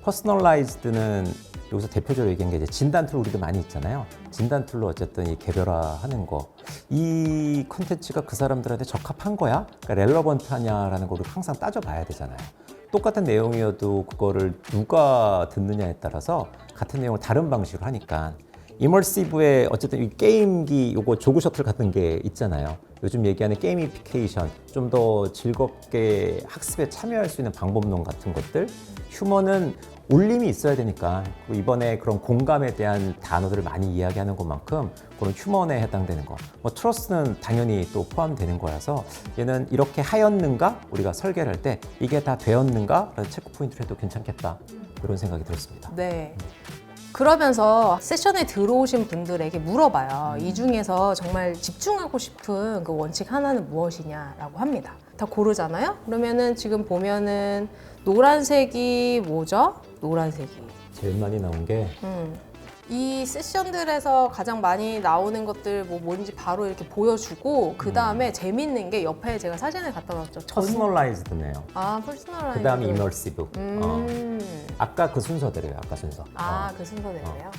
퍼스널라이즈드는 여기서 대표적으로 얘기한 게 이제 진단 툴 우리도 많이 있잖아요. 진단 툴로 어쨌든 이 개별화하는 거, 이 콘텐츠가 그 사람들한테 적합한 거야? 그러니까 렐러번트하냐라는 거를 항상 따져봐야 되잖아요. 똑같은 내용이어도 그거를 누가 듣느냐에 따라서 같은 내용을 다른 방식으로 하니까, 이머시브의 어쨌든 이 게임기 요거 조그 셔틀 같은 게 있잖아요. 요즘 얘기하는 게이미피케이션, 좀 더 즐겁게 학습에 참여할 수 있는 방법론 같은 것들, 휴머는 울림이 있어야 되니까 이번에 그런 공감에 대한 단어들을 많이 이야기하는 것만큼 그런 휴먼에 해당되는 거, 뭐 트러스트는 당연히 또 포함되는 거라서 얘는 이렇게 하였는가 우리가 설계를 할 때 이게 다 되었는가 라는 체크 포인트를 해도 괜찮겠다, 이런 생각이 들었습니다. 네. 그러면서 세션에 들어오신 분들에게 물어봐요. 이 중에서 정말 집중하고 싶은 그 원칙 하나는 무엇이냐라고 합니다. 다 고르잖아요? 그러면은 지금 보면은 노란색이 뭐죠? 노란색이. 제일 많이 나온 게 이 세션들에서 가장 많이 나오는 것들 뭐 뭔지 바로 이렇게 보여주고, 그 다음에 재밌는 게 옆에 제가 사진을 갖다 놨죠. 퍼스널라이즈드네요. 퍼스널라이즈. 그 다음에 이머시브. 아까 그 순서대로요. 아까 순서. 그 순서대로요.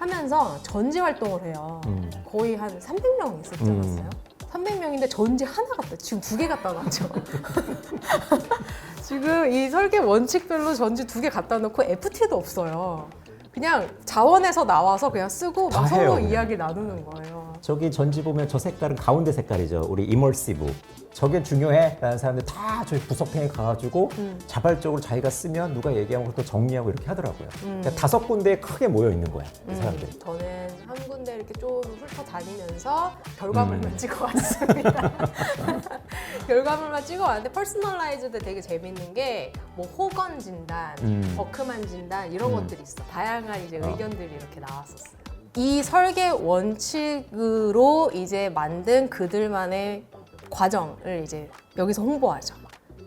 하면서 전지 활동을 해요. 거의 한 300명 있었지 않았어요? 300명인데 전지 하나 갖다, 지금 2개 갖다 놨죠. 지금 이 설계 원칙별로 전지 2개 갖다 놓고 FT도 없어요. 그냥 자원에서 나와서 그냥 쓰고 다 막 해요, 서로 그냥. 이야기 나누는 거예요. 저기 전지 보면 저 색깔은 가운데 색깔이죠. 우리 이머시브. 저게 중요해 라는 사람들 다 저희 부석탱에 가가지고 자발적으로 자기가 쓰면 누가 얘기하면 그걸 또 정리하고 이렇게 하더라고요. 그러니까 5군데에 크게 모여 있는 거야, 이 사람들이. 저는 한 군데 이렇게 좀 훑어다니면서 결과물만 찍어왔습니다. 결과물만 찍어왔는데, 퍼스널라이즈도 되게 재밌는 게 뭐 호건 진단, 버크만 진단 이런 것들이 있어. 다양한 이제 의견들이 이렇게 나왔었어요. 이 설계 원칙으로 이제 만든 그들만의 과정을 이제 여기서 홍보하죠.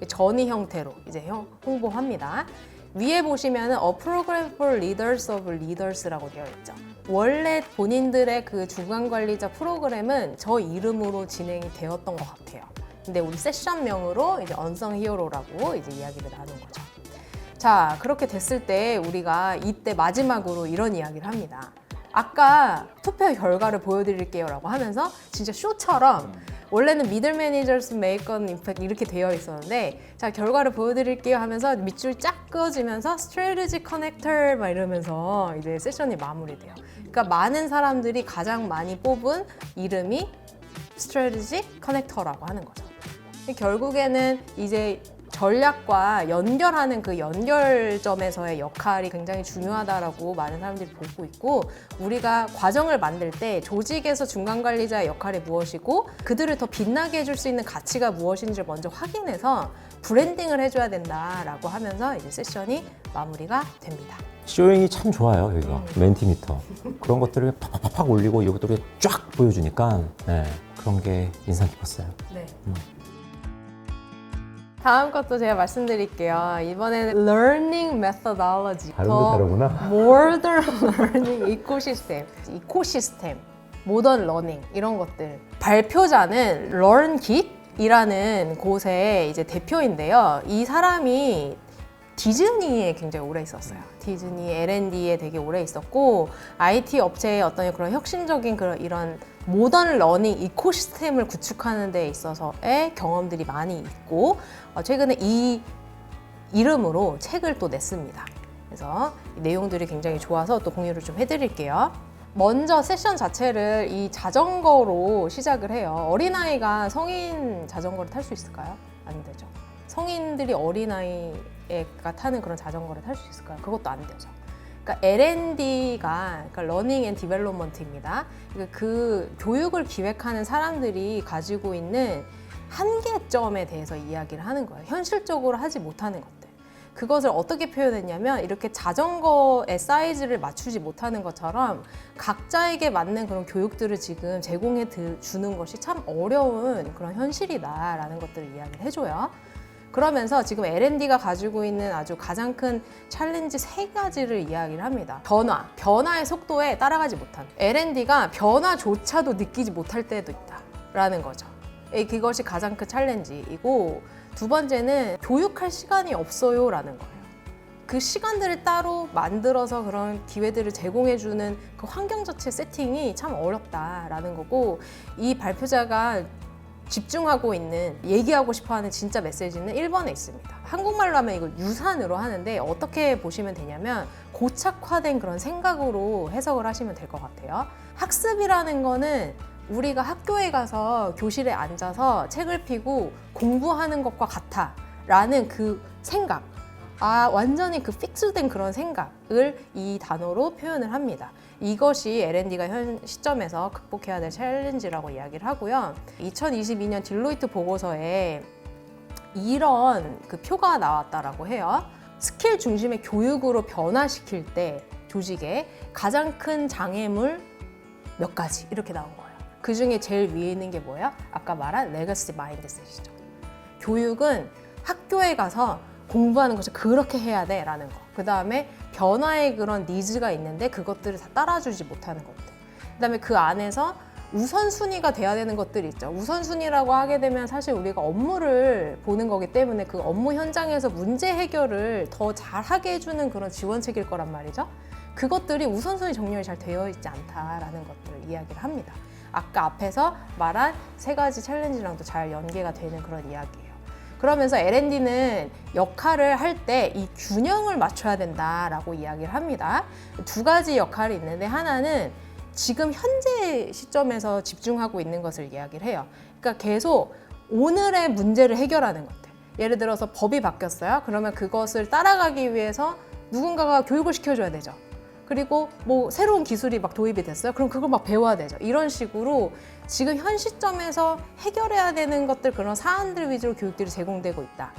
전이 형태로 이제 홍보합니다. 위에 보시면은 A Program for Leaders of Leaders라고 되어 있죠. 원래 본인들의 그 중간 관리자 프로그램은 저 이름으로 진행이 되었던 것 같아요. 근데 우리 세션명으로 이제 언성 히어로라고 이제 이야기를 나눈 거죠. 자, 그렇게 됐을 때 우리가 이때 마지막으로 이런 이야기를 합니다. 아까 투표 결과를 보여드릴게요 라고 하면서 진짜 쇼처럼, 원래는 미들 매니저스 메이컨 임팩트 이렇게 되어 있었는데, 자, 결과를 보여드릴게요 하면서 밑줄 쫙 그어지면서 스트래티지 커넥터 막 이러면서 이제 세션이 마무리돼요. 그러니까 많은 사람들이 가장 많이 뽑은 이름이 스트래티지 커넥터라고 하는 거죠. 결국에는 이제 전략과 연결하는 그 연결점에서의 역할이 굉장히 중요하다라고 많은 사람들이 보고 있고, 우리가 과정을 만들 때 조직에서 중간 관리자의 역할이 무엇이고 그들을 더 빛나게 해줄 수 있는 가치가 무엇인지를 먼저 확인해서 브랜딩을 해줘야 된다라고 하면서 이제 세션이 마무리가 됩니다. 쇼잉이 참 좋아요, 여기가. 멘티미터. 그런 것들을 팍팍팍 올리고 이것들을 쫙 보여주니까, 네, 그런 게 인상 깊었어요. 네. 다음 것도 제가 말씀드릴게요. 이번에는 learning methodology. 발음도 다르구나. modern learning 이코시스템, 모던 러닝 이런 것들. 발표자는 LearnKit이라는 곳의 이제 대표인데요. 이 사람이 디즈니에 굉장히 오래 있었어요. 디즈니 L&D에 되게 오래 있었고 IT 업체의 어떤 그런 혁신적인 그런 이런 모던 러닝 이코시스템을 구축하는 데 있어서의 경험들이 많이 있고 최근에 이 이름으로 책을 또 냈습니다. 그래서 이 내용들이 굉장히 좋아서 또 공유를 좀 해드릴게요. 먼저 세션 자체를 이 자전거로 시작을 해요. 어린아이가 성인 자전거를 탈 수 있을까요? 안 되죠. 성인들이 어린아이가 타는 그런 자전거를 탈 수 있을까요? 그것도 안 되죠. 그러니까 L&D가 그러니까 러닝 앤 디벨롭먼트입니다. 그 교육을 기획하는 사람들이 가지고 있는 한계점에 대해서 이야기를 하는 거예요. 현실적으로 하지 못하는 것들. 그것을 어떻게 표현했냐면 이렇게 자전거의 사이즈를 맞추지 못하는 것처럼 각자에게 맞는 그런 교육들을 지금 제공해 주는 것이 참 어려운 그런 현실이다라는 것들을 이야기를 해줘요. 그러면서 지금 L&D가 가지고 있는 아주 가장 큰 챌린지 3가지를 이야기를 합니다. 변화의 속도에 따라가지 못한. L&D가 변화조차도 느끼지 못할 때도 있다라는 거죠. 그것이 가장 큰 챌린지이고 두 번째는 교육할 시간이 없어요라는 거예요. 그 시간들을 따로 만들어서 그런 기회들을 제공해주는 그 환경 자체 세팅이 참 어렵다라는 거고 이 발표자가 집중하고 있는 얘기하고 싶어하는 진짜 메시지는 1번에 있습니다. 한국말로 하면 이걸 유산으로 하는데 어떻게 보시면 되냐면 고착화된 그런 생각으로 해석을 하시면 될 것 같아요. 학습이라는 거는 우리가 학교에 가서 교실에 앉아서 책을 펴고 공부하는 것과 같아 라는 그 생각, 완전히 그 픽스된 그런 생각을 이 단어로 표현을 합니다. 이것이 L&D가 현 시점에서 극복해야 될 챌린지라고 이야기를 하고요. 2022년 딜로이트 보고서에 이런 그 표가 나왔다라고 해요. 스킬 중심의 교육으로 변화시킬 때 조직의 가장 큰 장애물 몇 가지 이렇게 나온 거예요. 그 중에 제일 위에 있는 게 뭐예요? 아까 말한 레거시 마인드셋이죠. 교육은 학교에 가서 공부하는 것을 그렇게 해야 돼 라는 거. 그 다음에 변화의 그런 니즈가 있는데 그것들을 다 따라주지 못하는 것들. 그 다음에 그 안에서 우선순위가 돼야 되는 것들이 있죠. 우선순위라고 하게 되면 사실 우리가 업무를 보는 거기 때문에 그 업무 현장에서 문제 해결을 더 잘하게 해주는 그런 지원책일 거란 말이죠. 그것들이 우선순위 정렬이 잘 되어 있지 않다라는 것들을 이야기를 합니다. 아까 앞에서 말한 3가지 챌린지랑도 잘 연계가 되는 그런 이야기예요. 그러면서 L&D는 역할을 할 때 이 균형을 맞춰야 된다라고 이야기를 합니다. 2가지 역할이 있는데 하나는 지금 현재 시점에서 집중하고 있는 것을 이야기를 해요. 그러니까 계속 오늘의 문제를 해결하는 것들. 예를 들어서 법이 바뀌었어요. 그러면 그것을 따라가기 위해서 누군가가 교육을 시켜줘야 되죠. 그리고 뭐 새로운 기술이 막 도입이 됐어요. 그럼 그걸 막 배워야 되죠. 이런 식으로 지금 현 시점에서 해결해야 되는 것들, 그런 사안들 위주로 교육들이 제공되고 있다.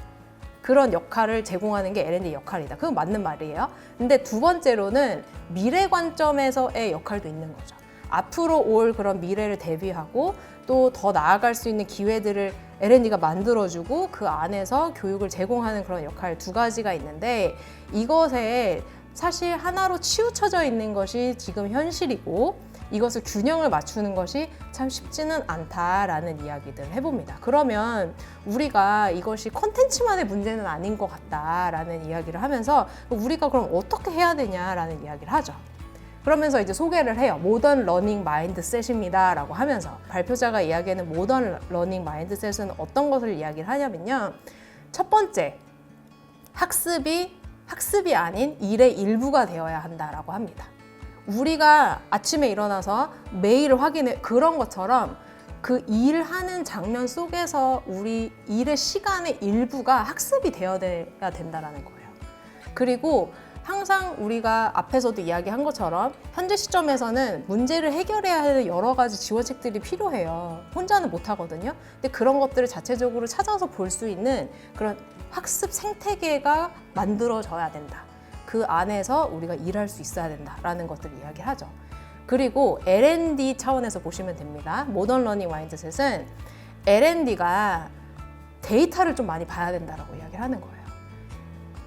그런 역할을 제공하는 게 L&D 역할이다. 그건 맞는 말이에요. 근데 2번째로는 미래 관점에서의 역할도 있는 거죠. 앞으로 올 그런 미래를 대비하고 또 더 나아갈 수 있는 기회들을 L&D가 만들어주고 그 안에서 교육을 제공하는 그런 역할 2가지가 있는데 이것에 사실 하나로 치우쳐져 있는 것이 지금 현실이고 이것을 균형을 맞추는 것이 참 쉽지는 않다라는 이야기들 해봅니다. 그러면 우리가 이것이 콘텐츠만의 문제는 아닌 것 같다라는 이야기를 하면서 우리가 그럼 어떻게 해야 되냐라는 이야기를 하죠. 그러면서 이제 소개를 해요. 모던 러닝 마인드셋입니다 라고 하면서 발표자가 이야기하는 모던 러닝 마인드셋은 어떤 것을 이야기를 하냐면요. 첫 번째, 학습이 아닌 일의 일부가 되어야 한다라고 합니다. 우리가 아침에 일어나서 메일을 확인해 그런 것처럼 그 일하는 장면 속에서 우리 일의 시간의 일부가 학습이 되어야 된다는 거예요. 그리고 항상 우리가 앞에서도 이야기한 것처럼 현재 시점에서는 문제를 해결해야 할 여러 가지 지원책들이 필요해요. 혼자는 못 하거든요. 근데 그런 것들을 자체적으로 찾아서 볼 수 있는 그런 학습 생태계가 만들어져야 된다. 그 안에서 우리가 일할 수 있어야 된다라는 것들을 이야기를 하죠. 그리고 L&D 차원에서 보시면 됩니다. 모던 러닝 마인드셋은 L&D가 데이터를 좀 많이 봐야 된다라고 이야기를 하는 거예요.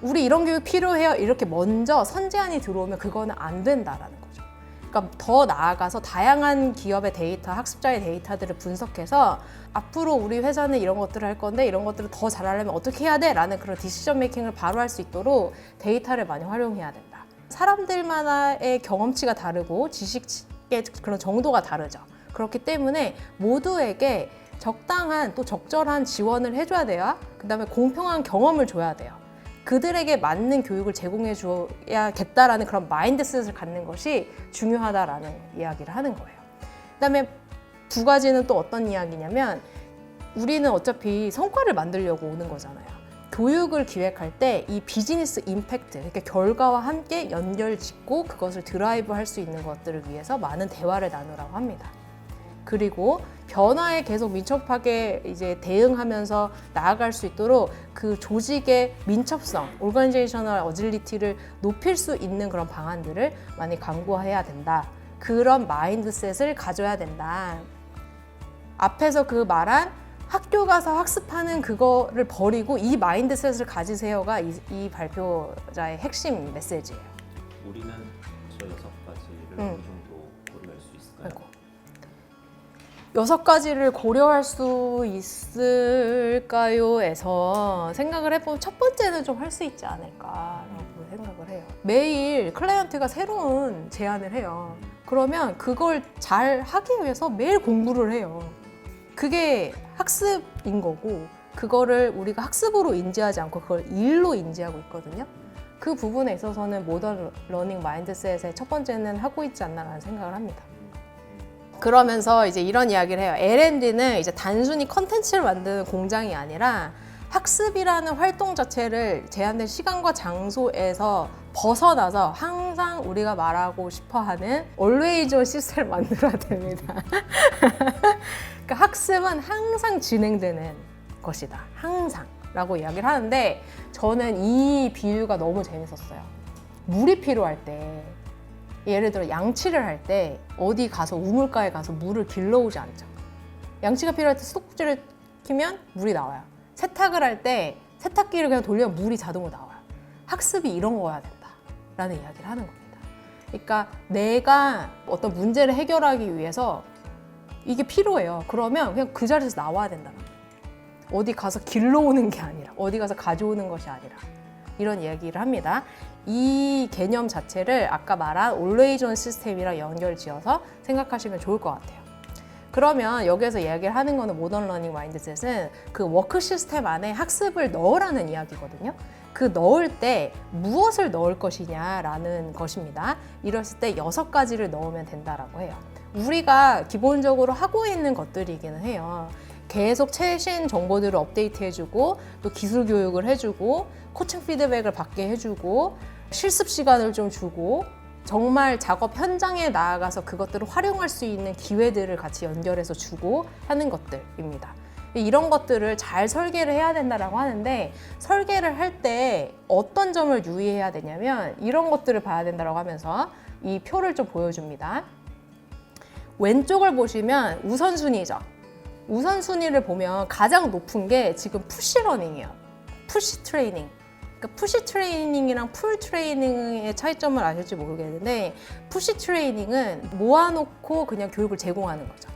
우리 이런 교육 필요해요. 이렇게 먼저 선제안이 들어오면 그거는 안 된다라는 거죠. 그러니까 더 나아가서 다양한 기업의 데이터, 학습자의 데이터들을 분석해서 앞으로 우리 회사는 이런 것들을 할 건데 이런 것들을 더 잘하려면 어떻게 해야 돼? 라는 그런 디시전 메이킹을 바로 할 수 있도록 데이터를 많이 활용해야 된다. 사람들만의 경험치가 다르고 지식의 그런 정도가 다르죠. 그렇기 때문에 모두에게 적당한 또 적절한 지원을 해줘야 돼요. 그 다음에 공평한 경험을 줘야 돼요. 그들에게 맞는 교육을 제공해 줘야겠다라는 그런 마인드셋을 갖는 것이 중요하다라는 이야기를 하는 거예요. 그다음에 두 가지는 또 어떤 이야기냐면 우리는 어차피 성과를 만들려고 오는 거잖아요. 교육을 기획할 때 이 비즈니스 임팩트, 그러니까 결과와 함께 연결 짓고 그것을 드라이브 할 수 있는 것들을 위해서 많은 대화를 나누라고 합니다. 그리고 변화에 계속 민첩하게 이제 대응하면서 나아갈 수 있도록 그 조직의 민첩성, 오르가니제이셔널 어질리티를 높일 수 있는 그런 방안들을 많이 강구해야 된다. 그런 마인드셋을 가져야 된다. 앞에서 그 말한 학교 가서 학습하는 그거를 버리고 이 마인드셋을 가지세요가 이 발표자의 핵심 메시지예요. 우리는 저 6가지를 어느 정도 고려할 수 있을까요? 아이고. 6가지를 고려할 수 있을까요?에서 생각을 해보면 첫 번째는 좀 할 수 있지 않을까라고 생각을 해요. 매일 클라이언트가 새로운 제안을 해요. 그러면 그걸 잘 하기 위해서 매일 공부를 해요. 그게 학습인 거고 그거를 우리가 학습으로 인지하지 않고 그걸 일로 인지하고 있거든요. 그 부분에 있어서는 모던 러닝 마인드셋의 첫 번째는 하고 있지 않나라는 생각을 합니다. 그러면서 이제 이런 이야기를 해요. L&D는 이제 단순히 컨텐츠를 만드는 공장이 아니라 학습이라는 활동 자체를 제한된 시간과 장소에서 벗어나서 항상 우리가 말하고 싶어하는 always on 시스템을 만들어야 됩니다. 그러니까 학습은 항상 진행되는 것이다. 항상 라고 이야기를 하는데 저는 이 비유가 너무 재밌었어요. 물이 필요할 때 예를 들어 양치를 할 때 어디 가서 우물가에 가서 물을 길러오지 않죠. 양치가 필요할 때 수도꼭지를 키면 물이 나와요. 세탁을 할 때 세탁기를 그냥 돌리면 물이 자동으로 나와요. 학습이 이런 거여야 된다라는 이야기를 하는 겁니다. 그러니까 내가 어떤 문제를 해결하기 위해서 이게 필요해요. 그러면 그냥 그 자리에서 나와야 된다는 거예요. 어디 가서 길러오는 게 아니라 어디 가서 가져오는 것이 아니라 이런 이야기를 합니다. 이 개념 자체를 아까 말한 always on 시스템이랑 연결지어서 생각하시면 좋을 것 같아요. 그러면 여기에서 이야기를 하는 거는 모던 러닝 마인드셋은 그 워크 시스템 안에 학습을 넣으라는 이야기거든요. 그 넣을 때 무엇을 넣을 것이냐라는 것입니다. 이랬을 때 6가지를 넣으면 된다라고 해요. 우리가 기본적으로 하고 있는 것들이기는 해요. 계속 최신 정보들을 업데이트해주고 또 기술 교육을 해주고 코칭 피드백을 받게 해주고 실습 시간을 좀 주고 정말 작업 현장에 나아가서 그것들을 활용할 수 있는 기회들을 같이 연결해서 주고 하는 것들입니다. 이런 것들을 잘 설계를 해야 된다라고 하는데 설계를 할 때 어떤 점을 유의해야 되냐면 이런 것들을 봐야 된다라고 하면서 이 표를 좀 보여줍니다. 왼쪽을 보시면 우선순위죠. 우선순위를 보면 가장 높은 게 지금 푸시러닝이에요. 푸시 트레이닝. 그러니까 푸시 트레이닝이랑 풀 트레이닝의 차이점을 아실지 모르겠는데 푸시 트레이닝은 모아놓고 그냥 교육을 제공하는 거죠.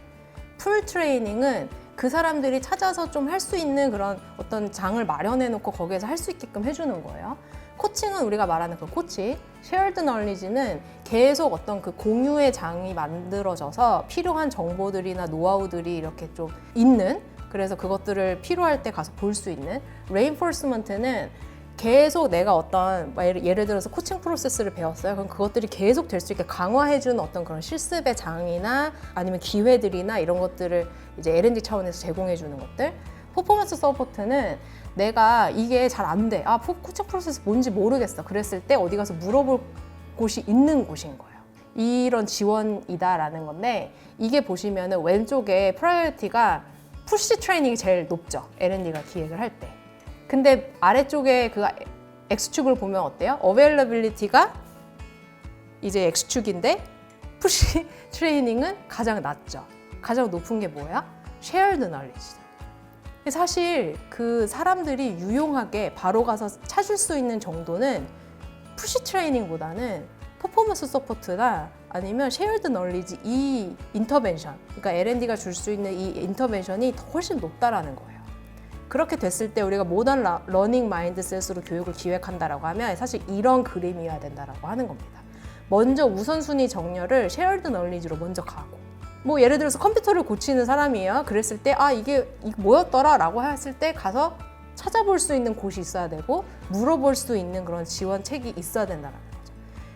풀 트레이닝은 그 사람들이 찾아서 좀 할 수 있는 그런 어떤 장을 마련해놓고 거기에서 할 수 있게끔 해주는 거예요. 코칭은 우리가 말하는 그 코칭, 쉐어드 널리지는 계속 어떤 그 공유의 장이 만들어져서 필요한 정보들이나 노하우들이 이렇게 좀 있는, 그래서 그것들을 필요할 때 가서 볼 수 있는. 레인포스먼트는 계속 내가 어떤 예를 들어서 코칭 프로세스를 배웠어요. 그럼 그것들이 계속 될 수 있게 강화해주는 어떤 그런 실습의 장이나 아니면 기회들이나 이런 것들을 이제 L&D 차원에서 제공해주는 것들. 퍼포먼스 서포트는 내가 이게 잘 안 돼. 코칭 프로세스 뭔지 모르겠어. 그랬을 때 어디 가서 물어볼 곳이 있는 곳인 거예요. 이런 지원이다라는 건데 이게 보시면은 왼쪽에 프라이어리티가 푸시 트레이닝이 제일 높죠. L&D가 기획을 할 때. 근데 아래쪽에 그 X축을 보면 어때요? 어베일러빌리티가 이제 X축인데 푸시 트레이닝은 가장 낮죠. 가장 높은 게 뭐야? 쉐어드 널리지. 사실 그 사람들이 유용하게 바로 가서 찾을 수 있는 정도는 푸시 트레이닝보다는 퍼포먼스 서포트나 아니면 쉐어드 널리지 이 인터벤션, 그러니까 L&D가 줄 수 있는 이 인터벤션이 훨씬 높다라는 거예요. 그렇게 됐을 때 우리가 모던 러닝 마인드셋으로 교육을 기획한다라고 하면 사실 이런 그림이어야 된다라고 하는 겁니다. 먼저 우선순위 정렬을 쉐어드 널리지로 먼저 가고, 뭐 예를 들어서 컴퓨터를 고치는 사람이에요. 그랬을 때 이게 뭐였더라 라고 했을 때 가서 찾아볼 수 있는 곳이 있어야 되고 물어볼 수 있는 그런 지원책이 있어야 된다는 거죠.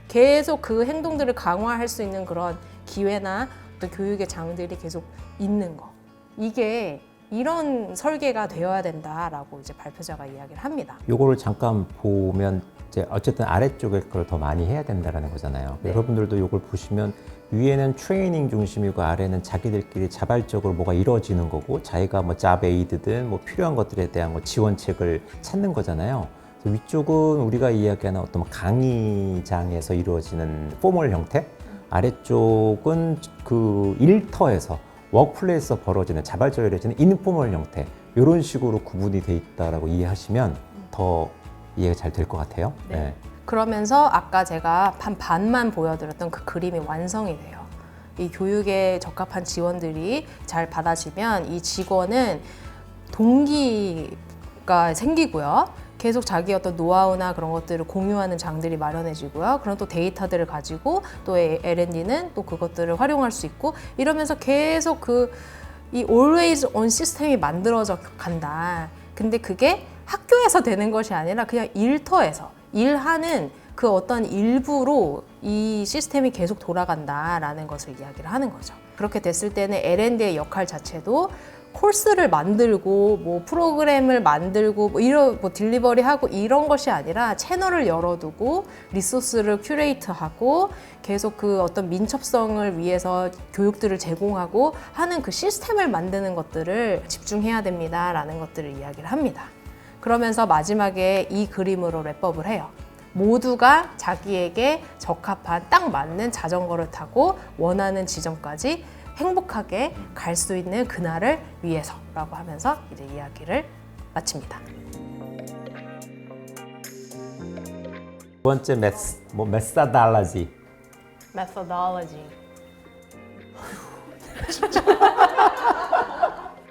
계속 그 행동들을 강화할 수 있는 그런 기회나 또 교육의 장들이 계속 있는 거, 이게 이런 설계가 되어야 된다라고 이제 발표자가 이야기를 합니다. 요거를 잠깐 보면 이제 어쨌든 아래쪽에 그걸 더 많이 해야 된다는 거잖아요. 네. 여러분들도 요걸 보시면 위에는 트레이닝 중심이고 아래는 자기들끼리 자발적으로 뭐가 이루어지는 거고 자기가 뭐 잡 에이드든 뭐 필요한 것들에 대한 뭐 지원책을 찾는 거잖아요. 그래서 위쪽은 우리가 이야기하는 어떤 강의장에서 이루어지는 포멀 형태, 아래쪽은 그 일터에서 워크플레이스에서 벌어지는 자발적으로 이루어지는 인포멀 형태, 이런 식으로 구분이 돼 있다라고 이해하시면 더 이해가 잘 될 것 같아요. 네. 네. 그러면서 아까 제가 반만 보여드렸던 그 그림이 완성이 돼요. 이 교육에 적합한 지원들이 잘 받아지면 이 직원은 동기가 생기고요. 계속 자기 어떤 노하우나 그런 것들을 공유하는 장들이 마련해지고요. 그런 또 데이터들을 가지고 또 L&D는 또 그것들을 활용할 수 있고, 이러면서 계속 이 always on 시스템이 만들어져 간다. 근데 그게 학교에서 되는 것이 아니라 그냥 일터에서 일하는 그 어떤 일부로 이 시스템이 계속 돌아간다라는 것을 이야기를 하는 거죠. 그렇게 됐을 때는 L&D의 역할 자체도 코스를 만들고 뭐 프로그램을 만들고 뭐 딜리버리하고 이런 것이 아니라 채널을 열어두고 리소스를 큐레이트하고 계속 그 어떤 민첩성을 위해서 교육들을 제공하고 하는 그 시스템을 만드는 것들을 집중해야 됩니다라는 것들을 이야기를 합니다. 그러면서 마지막에 이 그림으로 랩업을 해요. 모두가 자기에게 적합한 딱 맞는 자전거를 타고 원하는 지점까지 행복하게 갈 수 있는 그날을 위해서라고 하면서 이제 이야기를 마칩니다. 두 번째 메사달라지. methodology.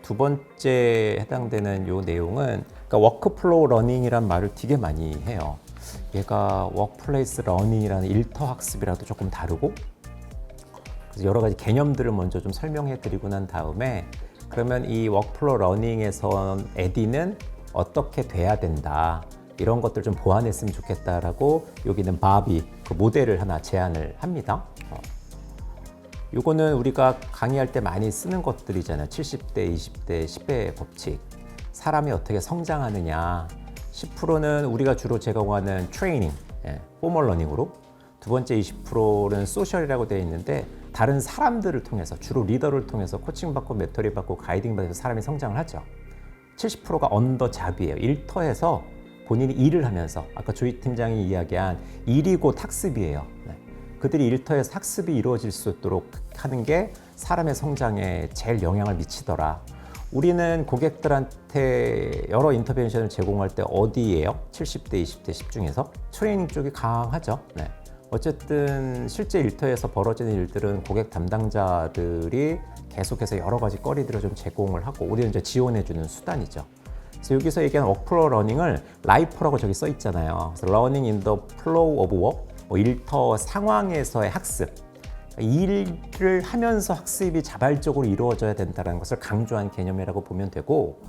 두 번째 해당되는 요 내용은 그러니까 워크플로우 러닝이란 말을 되게 많이 해요. 얘가 워크플레이스 러닝이라는 일터 학습이라도 조금 다르고, 그래서 여러 가지 개념들을 먼저 좀 설명해 드리고 난 다음에 그러면 이 워크플로우 러닝에선 에디는 어떻게 돼야 된다, 이런 것들 좀 보완했으면 좋겠다라고 여기는 바비 그 모델을 하나 제안을 합니다. 요거는 우리가 강의할 때 많이 쓰는 것들이잖아요. 70대, 20대, 10배 법칙. 사람이 어떻게 성장하느냐. 10%는 우리가 주로 제공하는 트레이닝, 포멀 러닝으로, 두 번째 20%는 소셜이라고 되어 있는데 다른 사람들을 통해서, 주로 리더를 통해서 코칭받고 멘토링 받고 가이딩 받아서 사람이 성장을 하죠. 70%가 언더 잡이에요. 일터에서 본인이 일을 하면서, 아까 조이 팀장이 이야기한 일이 곧 학습이에요. 그들이 일터에서 학습이 이루어질 수 있도록 하는 게 사람의 성장에 제일 영향을 미치더라. 우리는 고객들한테 여러 인터벤션을 제공할 때 어디예요? 70대, 20대, 10 중에서 트레이닝 쪽이 강하죠. 네. 어쨌든 실제 일터에서 벌어지는 일들은 고객 담당자들이 계속해서 여러 가지 거리들을 좀 제공을 하고 우리는 이제 지원해주는 수단이죠. 그래서 여기서 얘기하는 워크플로우 러닝을 라이프라고 저기 써 있잖아요. 그래서 Learning in the flow of work, 일터 상황에서의 학습. 일을 하면서 학습이 자발적으로 이루어져야 된다는 것을 강조한 개념이라고 보면 되고,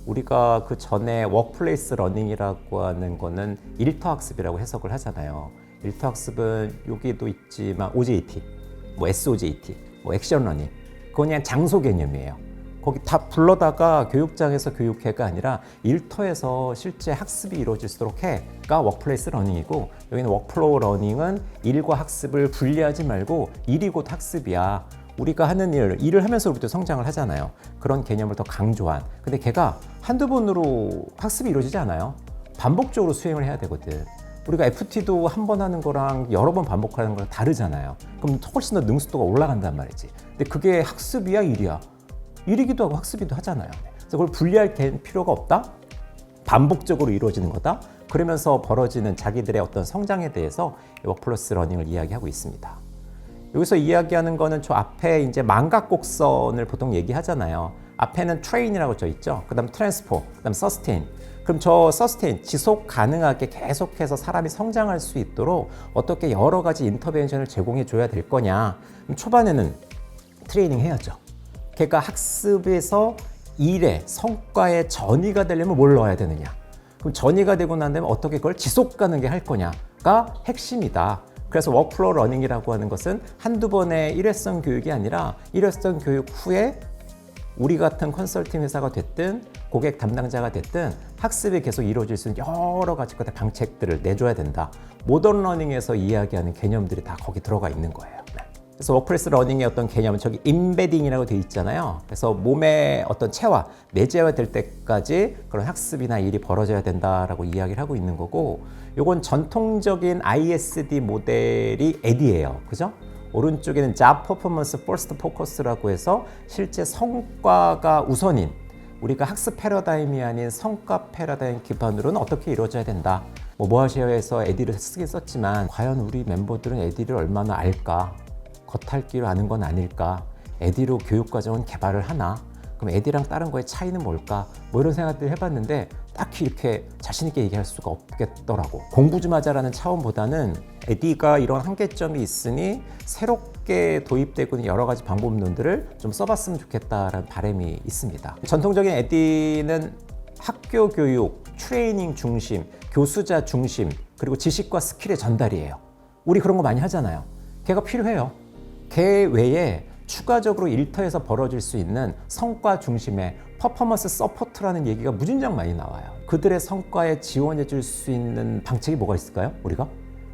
우리가 그 전에 워크플레이스 러닝이라고 하는 거는 일터 학습이라고 해석을 하잖아요. 일터 학습은 여기도 있지만 OJT, 뭐 SOJT, 뭐 액션 러닝, 그건 그냥 장소 개념이에요. 거기 다 불러다가 교육장에서 교육회가 아니라 일터에서 실제 학습이 이루어질 수 있도록 해가 워크플레이스 러닝이고, 여기는 워크플로우 러닝은 일과 학습을 분리하지 말고 일이 곧 학습이야. 우리가 하는 일을 하면서 우리도 성장을 하잖아요. 그런 개념을 더 강조한. 근데 걔가 한두 번으로 학습이 이루어지지 않아요. 반복적으로 수행을 해야 되거든. 우리가 FT도 한 번 하는 거랑 여러 번 반복하는 거랑 다르잖아요. 그럼 훨씬 더 능수도가 올라간단 말이지. 근데 그게 학습이야, 일이야? 일이기도 하고 학습이기도 하잖아요. 그래서 그걸 분리할 필요가 없다. 반복적으로 이루어지는 거다. 그러면서 벌어지는 자기들의 어떤 성장에 대해서 워크플러스 러닝을 이야기하고 있습니다. 여기서 이야기하는 거는 저 앞에 이제 망각곡선을 보통 얘기하잖아요. 앞에는 train이라고 써 있죠. 그다음 transform, 그다음 sustain. 그럼 저 sustain, 지속 가능하게 계속해서 사람이 성장할 수 있도록 어떻게 여러 가지 인터벤션을 제공해 줘야 될 거냐. 그럼 초반에는 트레이닝 해야죠. 걔가 학습에서 일에 성과의 전이가 되려면 뭘 넣어야 되느냐. 그럼 전이가 되고 난 다음에 어떻게 그걸 지속 가능하게 할 거냐가 핵심이다. 그래서 워크플로우 러닝이라고 하는 것은 한두 번의 일회성 교육이 아니라 일회성 교육 후에 우리 같은 컨설팅 회사가 됐든 고객 담당자가 됐든 학습이 계속 이루어질 수 있는 여러 가지 것들 방책들을 내줘야 된다. 모던 러닝에서 이야기하는 개념들이 다 거기 들어가 있는 거예요. 그래서 워크플레이스 러닝의 어떤 개념은 저기 임베딩이라고 되어 있잖아요. 그래서 몸의 어떤 체화, 내재화 될 때까지 그런 학습이나 일이 벌어져야 된다라고 이야기를 하고 있는 거고, 요건 전통적인 ISD 모델이 에디예요. 그죠? 오른쪽에는 Job Performance First Focus라고 해서 실제 성과가 우선인 우리가 학습 패러다임이 아닌 성과 패러다임 기반으로는 어떻게 이루어져야 된다. 뭐 하셔에서 에디를 쓰긴 썼지만 과연 우리 멤버들은 에디를 얼마나 알까? 겉핥기로 아는 건 아닐까? 에디로 교육과정은 개발을 하나? 그럼 에디랑 다른 거의 차이는 뭘까? 뭐 이런 생각들을 해봤는데 딱히 이렇게 자신 있게 얘기할 수가 없겠더라고. 공부 좀 하자라는 차원보다는 에디가 이런 한계점이 있으니 새롭게 도입되고 있는 여러 가지 방법론들을 좀 써봤으면 좋겠다라는 바람이 있습니다. 전통적인 에디는 학교 교육, 트레이닝 중심, 교수자 중심, 그리고 지식과 스킬의 전달이에요. 우리 그런 거 많이 하잖아요. 걔가 필요해요. 걔 외에 추가적으로 일터에서 벌어질 수 있는 성과 중심의 퍼포먼스 서포트라는 얘기가 무진장 많이 나와요. 그들의 성과에 지원해 줄 수 있는 방책이 뭐가 있을까요? 우리가?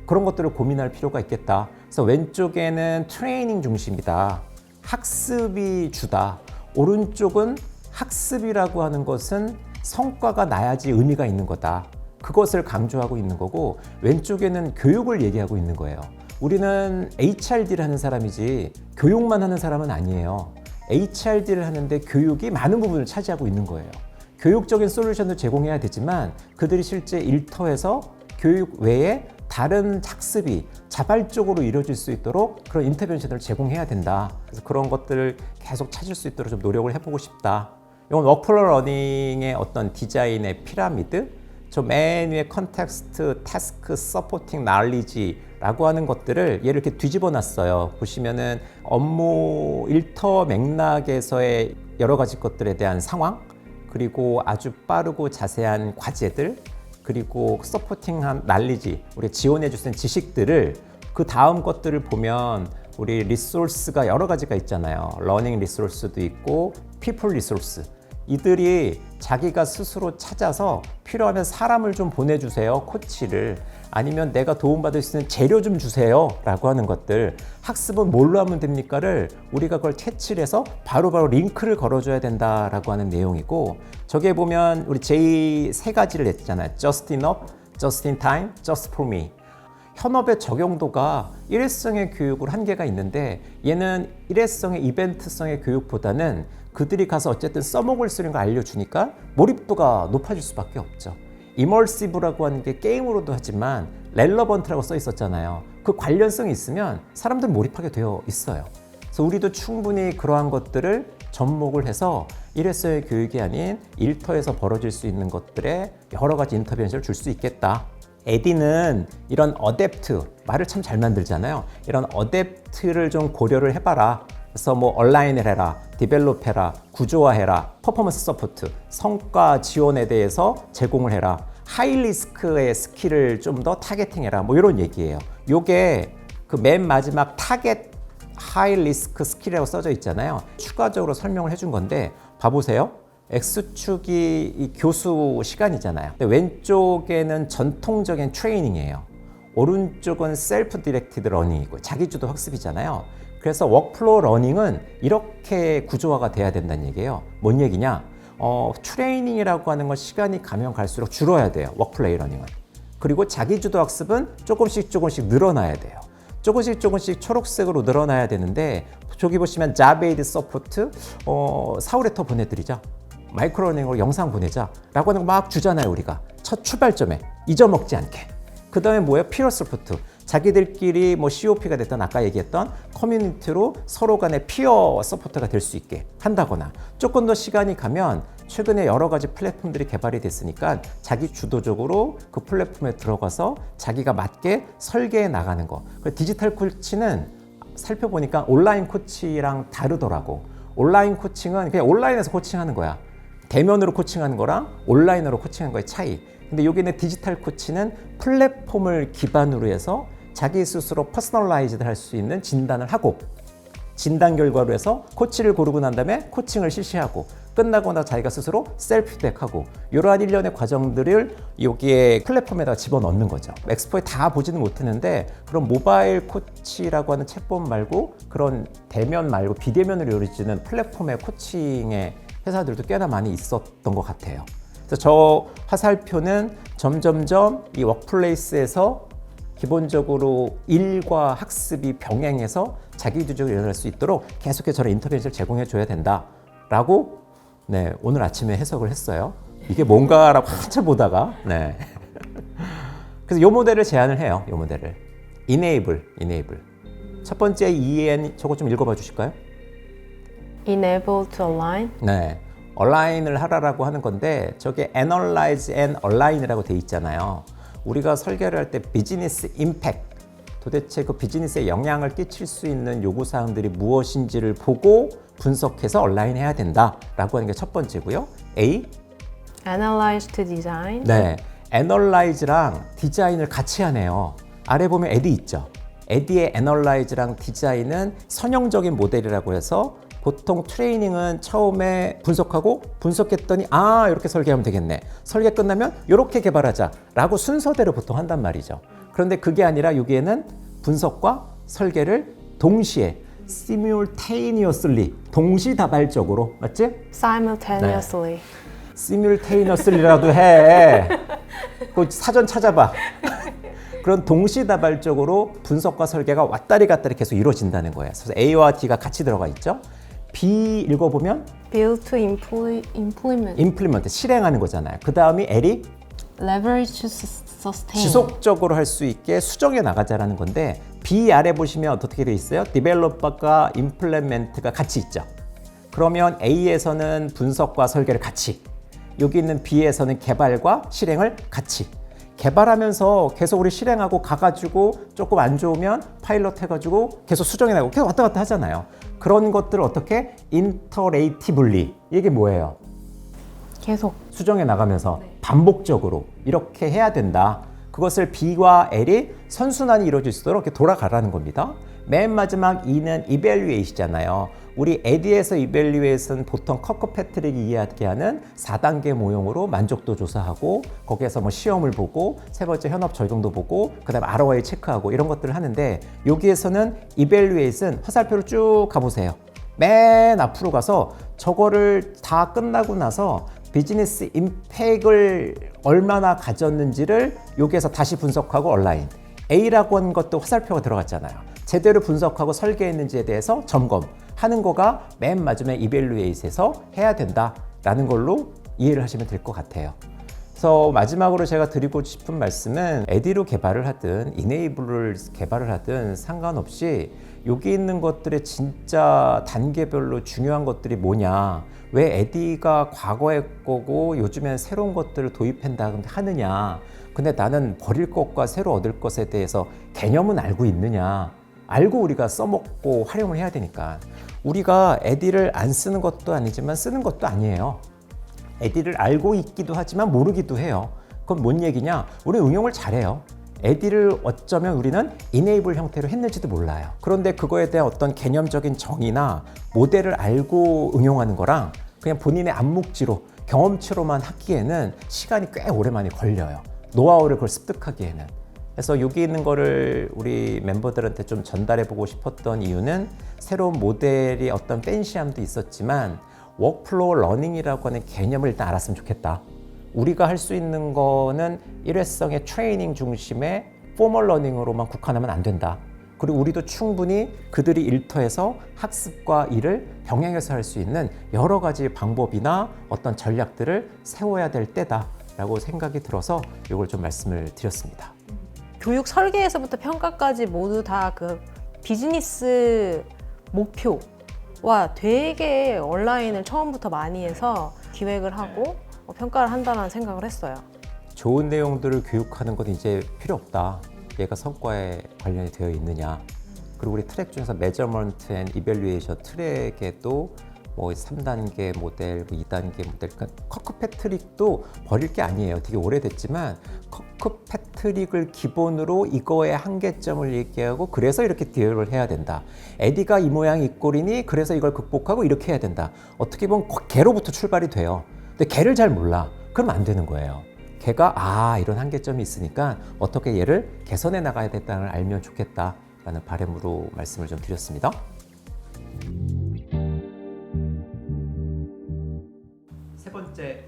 그런 것들을 고민할 필요가 있겠다. 그래서 왼쪽에는 트레이닝 중심이다. 학습이 주다. 오른쪽은 학습이라고 하는 것은 성과가 나야지 의미가 있는 거다. 그것을 강조하고 있는 거고, 왼쪽에는 교육을 얘기하고 있는 거예요. 우리는 HRD를 하는 사람이지 교육만 하는 사람은 아니에요. HRD를 하는데 교육이 많은 부분을 차지하고 있는 거예요. 교육적인 솔루션도 제공해야 되지만 그들이 실제 일터에서 교육 외에 다른 학습이 자발적으로 이루어질 수 있도록 그런 인터벤션을 제공해야 된다. 그래서 그런 것들을 계속 찾을 수 있도록 좀 노력을 해보고 싶다. 이건 워크플로우 러닝의 어떤 디자인의 피라미드, 저 맨 위에 컨텍스트, 태스크, 서포팅, 날리지라고 하는 것들을 얘를 이렇게 뒤집어 놨어요. 보시면은 업무 일터 맥락에서의 여러 가지 것들에 대한 상황, 그리고 아주 빠르고 자세한 과제들, 그리고 서포팅한 날리지, 우리 지원해 줄 수 있는 지식들을 그 다음 것들을 보면 우리 리소스가 여러 가지가 있잖아요. 러닝 리소스도 있고 피플 리소스. 이들이 자기가 스스로 찾아서 필요하면 사람을 좀 보내주세요. 코치를. 아니면 내가 도움받을 수 있는 재료 좀 주세요. 라고 하는 것들. 학습은 뭘로 하면 됩니까를 우리가 그걸 캐치를 해서 바로바로 링크를 걸어줘야 된다라고 하는 내용이고, 저기에 보면 우리 J 세 가지를 했잖아요. Just enough, just in time, just for me. 현업의 적용도가 일회성의 교육으로 한계가 있는데, 얘는 일회성의 이벤트성의 교육보다는 그들이 가서 어쨌든 써먹을 수 있는 걸 알려주니까 몰입도가 높아질 수밖에 없죠. 이멀시브라고 하는 게 게임으로도 하지만 렐러번트라고 써 있었잖아요. 그 관련성이 있으면 사람들은 몰입하게 되어 있어요. 그래서 우리도 충분히 그러한 것들을 접목을 해서 일회성의 교육이 아닌 일터에서 벌어질 수 있는 것들에 여러 가지 인터벤션을 줄 수 있겠다. 에디는 이런 어댑트, 말을 참 잘 만들잖아요. 이런 어댑트를 좀 고려를 해봐라. 그래서 뭐 온라인을 해라, 디벨롭 해라, 구조화해라, 퍼포먼스 서포트, 성과 지원에 대해서 제공을 해라, 하이 리스크의 스킬을 좀 더 타겟팅해라, 뭐 이런 얘기예요. 요게 그 맨 마지막 타겟 하이 리스크 스킬이라고 써져 있잖아요. 추가적으로 설명을 해준 건데 봐보세요. X축이 이 교수 시간이잖아요. 근데 왼쪽에는 전통적인 트레이닝이에요. 오른쪽은 셀프 디렉티드 러닝이고 자기주도 학습이잖아요. 그래서 워크플로우 러닝은 이렇게 구조화가 돼야 된다는 얘기예요. 뭔 얘기냐? 트레이닝이라고 하는 건 시간이 가면 갈수록 줄어야 돼요. 워크플로우 러닝은. 그리고 자기주도 학습은 조금씩 늘어나야 돼요. 조금씩 초록색으로 늘어나야 되는데, 저기 보시면 Job Aid Support 4월에 더 보내드리죠. 마이크로러닝으로 영상 보내자라고 하는 거 막 주잖아요. 우리가 첫 출발점에 잊어먹지 않게. 그 다음에 뭐예요? 피어 서포트. 자기들끼리 뭐 COP가 됐던 아까 얘기했던 커뮤니티로 서로 간의 피어 서포트가 될 수 있게 한다거나, 조금 더 시간이 가면 최근에 여러 가지 플랫폼들이 개발이 됐으니까 자기 주도적으로 그 플랫폼에 들어가서 자기가 맞게 설계해 나가는 거. 그 디지털 코치는 살펴보니까 온라인 코치랑 다르더라고. 온라인 코칭은 그냥 온라인에서 코칭하는 거야. 대면으로 코칭하는 거랑 온라인으로 코칭하는 거의 차이. 근데 여기는 디지털 코치는 플랫폼을 기반으로 해서 자기 스스로 퍼스널라이즈드 할 수 있는 진단을 하고, 진단 결과로 해서 코치를 고르고 난 다음에 코칭을 실시하고, 끝나고 나 자기가 스스로 셀프 피드백하고, 이러한 일련의 과정들을 여기에 플랫폼에다가 집어넣는 거죠. 엑스포에 다 보지는 못했는데 그런 모바일 코치라고 하는 챗봇 말고 그런 대면 말고 비대면으로 이루어지는 플랫폼의 코칭의 회사들도 꽤나 많이 있었던 것 같아요. 그래서 저 화살표는 점점점 이 워크플레이스에서 기본적으로 일과 학습이 병행해서 자기주적으로 일어날 수 있도록 계속해서 저런 인터넷을 제공해 줘야 된다라고 네, 오늘 아침에 해석을 했어요. 이게 뭔가라고 한참 보다가 네. 그래서 이 모델을 제안을 해요. 이 모델을 enable. 첫 번째 EN 저거 좀 읽어봐 주실까요? Enable to align. 네, 얼라인을 하라라고 하는 건데 저게 analyze and align이라고 돼 있잖아요. 우리가 설계를 할 때 비즈니스 임팩트, 도대체 그 비즈니스에 영향을 끼칠 수 있는 요구사항들이 무엇인지를 보고 분석해서 얼라인 해야 된다라고 하는 게 첫 번째고요. A. Analyze to design. 네, 애널라이즈랑 디자인을 같이 하네요. 아래 보면 에디 있죠. 에디의 애널라이즈랑 디자인은 선형적인 모델이라고 해서 보통 트레이닝은 처음에 분석하고 분석했더니 아 이렇게 설계하면 되겠네. 설계 끝나면 이렇게 개발하자라고 순서대로 보통 한단 말이죠. 그런데 그게 아니라 여기에는 분석과 설계를 동시에 simultaneously 동시다발적으로 맞지? Simultaneously. simultaneously라도 해. 그 사전 찾아봐. 그런 동시다발적으로 분석과 설계가 왔다리 갔다리 계속 이루어진다는 거예요. 그래서 A와 D가 같이 들어가 있죠. B 읽어보면 Build to implement. implement, 실행하는 거잖아요. 그 다음이 L이 Leverage to sustain. 지속적으로 할 수 있게 수정해 나가자라는 건데 B 아래 보시면 어떻게 되어 있어요? 디벨로퍼가 임플리먼트가 같이 있죠. 그러면 A에서는 분석과 설계를 같이, 여기 있는 B에서는 개발과 실행을 같이. 개발하면서 계속 우리 실행하고 가가지고 조금 안 좋으면 파일럿 해가지고 계속 수정해 나가고 계속 왔다 갔다 하잖아요. 그런 것들을 어떻게 인터레이티블리, 이게 뭐예요? 계속. 수정해 나가면서 반복적으로 이렇게 해야 된다. 그것을 B와 L이 선순환이 이루어질 수 있도록 이렇게 돌아가라는 겁니다. 맨 마지막 E는 evaluate이잖아요. 우리 에디에서 evaluate은 보통 커커패트릭이 이야기하는 4단계 모형으로 만족도 조사하고 거기에서 뭐 시험을 보고 세 번째 현업 적용도 보고 그다음에 ROI 체크하고 이런 것들을 하는데 여기에서는 evaluate은 화살표로 쭉 가보세요. 맨 앞으로 가서 저거를 다 끝나고 나서 비즈니스 임팩을 얼마나 가졌는지를 여기에서 다시 분석하고 얼라인. A라고 하는 것도 화살표가 들어갔잖아요. 제대로 분석하고 설계했는지에 대해서 점검하는 거가 맨 마지막에 이벨루에이트에서 해야 된다라는 걸로 이해를 하시면 될 것 같아요. 그래서 마지막으로 제가 드리고 싶은 말씀은 에디로 개발을 하든 이네이블을 개발을 하든 상관없이 여기 있는 것들의 진짜 단계별로 중요한 것들이 뭐냐, 왜 에디가 과거의 거고 요즘엔 새로운 것들을 도입한다 하느냐, 근데 나는 버릴 것과 새로 얻을 것에 대해서 개념은 알고 있느냐, 알고 우리가 써먹고 활용을 해야 되니까. 우리가 에디를 안 쓰는 것도 아니지만 쓰는 것도 아니에요. 에디를 알고 있기도 하지만 모르기도 해요. 그건 뭔 얘기냐? 우리 응용을 잘해요. 에디를 어쩌면 우리는 이네이블 형태로 했는지도 몰라요. 그런데 그거에 대한 어떤 개념적인 정의나 모델을 알고 응용하는 거랑 그냥 본인의 암묵지로 경험치로만 하기에는 시간이 꽤 오래 많이 걸려요. 노하우를 그걸 습득하기에는. 그래서 여기 있는 거를 우리 멤버들한테 좀 전달해보고 싶었던 이유는 새로운 모델이 어떤 팬시함도 있었지만 워크플로우 러닝이라고 하는 개념을 일단 알았으면 좋겠다. 우리가 할 수 있는 거는 일회성의 트레이닝 중심의 포멀 러닝으로만 국한하면 안 된다. 그리고 우리도 충분히 그들이 일터에서 학습과 일을 병행해서 할 수 있는 여러 가지 방법이나 어떤 전략들을 세워야 될 때다라고 생각이 들어서 이걸 좀 말씀을 드렸습니다. 교육 설계에서부터 평가까지 모두 다 그 비즈니스 목표와 되게 온라인을 처음부터 많이 해서 기획을 하고 평가를 한다는 생각을 했어요. 좋은 내용들을 교육하는 건 이제 필요 없다. 얘가 성과에 관련이 되어 있느냐. 그리고 우리 트랙 중에서 메저먼트 앤 이밸류에이션 트랙에도 뭐 3단계 모델, 뭐 2단계 모델, 그러니까 커크패트릭도 버릴 게 아니에요. 되게 오래됐지만 커크패트릭을 기본으로 이거의 한계점을 얘기하고 그래서 이렇게 디얼을 해야 된다. 에디가 이 모양 이 꼴이니 그래서 이걸 극복하고 이렇게 해야 된다. 어떻게 보면 걔로부터 출발이 돼요. 근데 걔를 잘 몰라. 그럼 안 되는 거예요. 걔가 이런 한계점이 있으니까 어떻게 얘를 개선해 나가야 된다는 걸 알면 좋겠다라는 바람으로 말씀을 좀 드렸습니다. 세 번째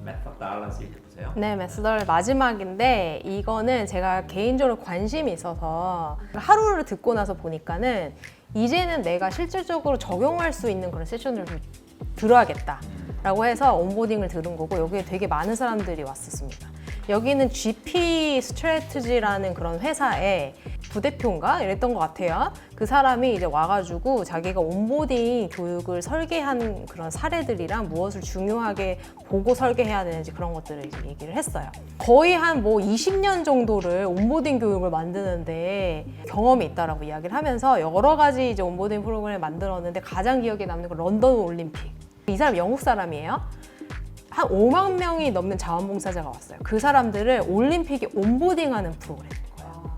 메서달러지 보세요. 네, 메스더의 마지막인데 이거는 제가 개인적으로 관심이 있어서 하루를 듣고 나서 보니까는 이제는 내가 실질적으로 적용할 수 있는 그런 세션을 좀 들어야겠다라고 해서 온보딩을 들은 거고 여기에 되게 많은 사람들이 왔었습니다. 여기는 GP 스트래티지라는 그런 회사의 부대표인가 이랬던 것 같아요. 그 사람이 이제 와가지고 자기가 온보딩 교육을 설계한 그런 사례들이랑 무엇을 중요하게 보고 설계해야 되는지 그런 것들을 이제 얘기를 했어요. 거의 한 뭐 20년 정도를 온보딩 교육을 만드는데 경험이 있다라고 이야기를 하면서 여러 가지 이제 온보딩 프로그램을 만들었는데 가장 기억에 남는 건 런던 올림픽. 이 사람 영국 사람이에요. 한 5만 명이 넘는 자원봉사자가 왔어요. 그 사람들을 올림픽에 온보딩하는 프로그램인 거예요.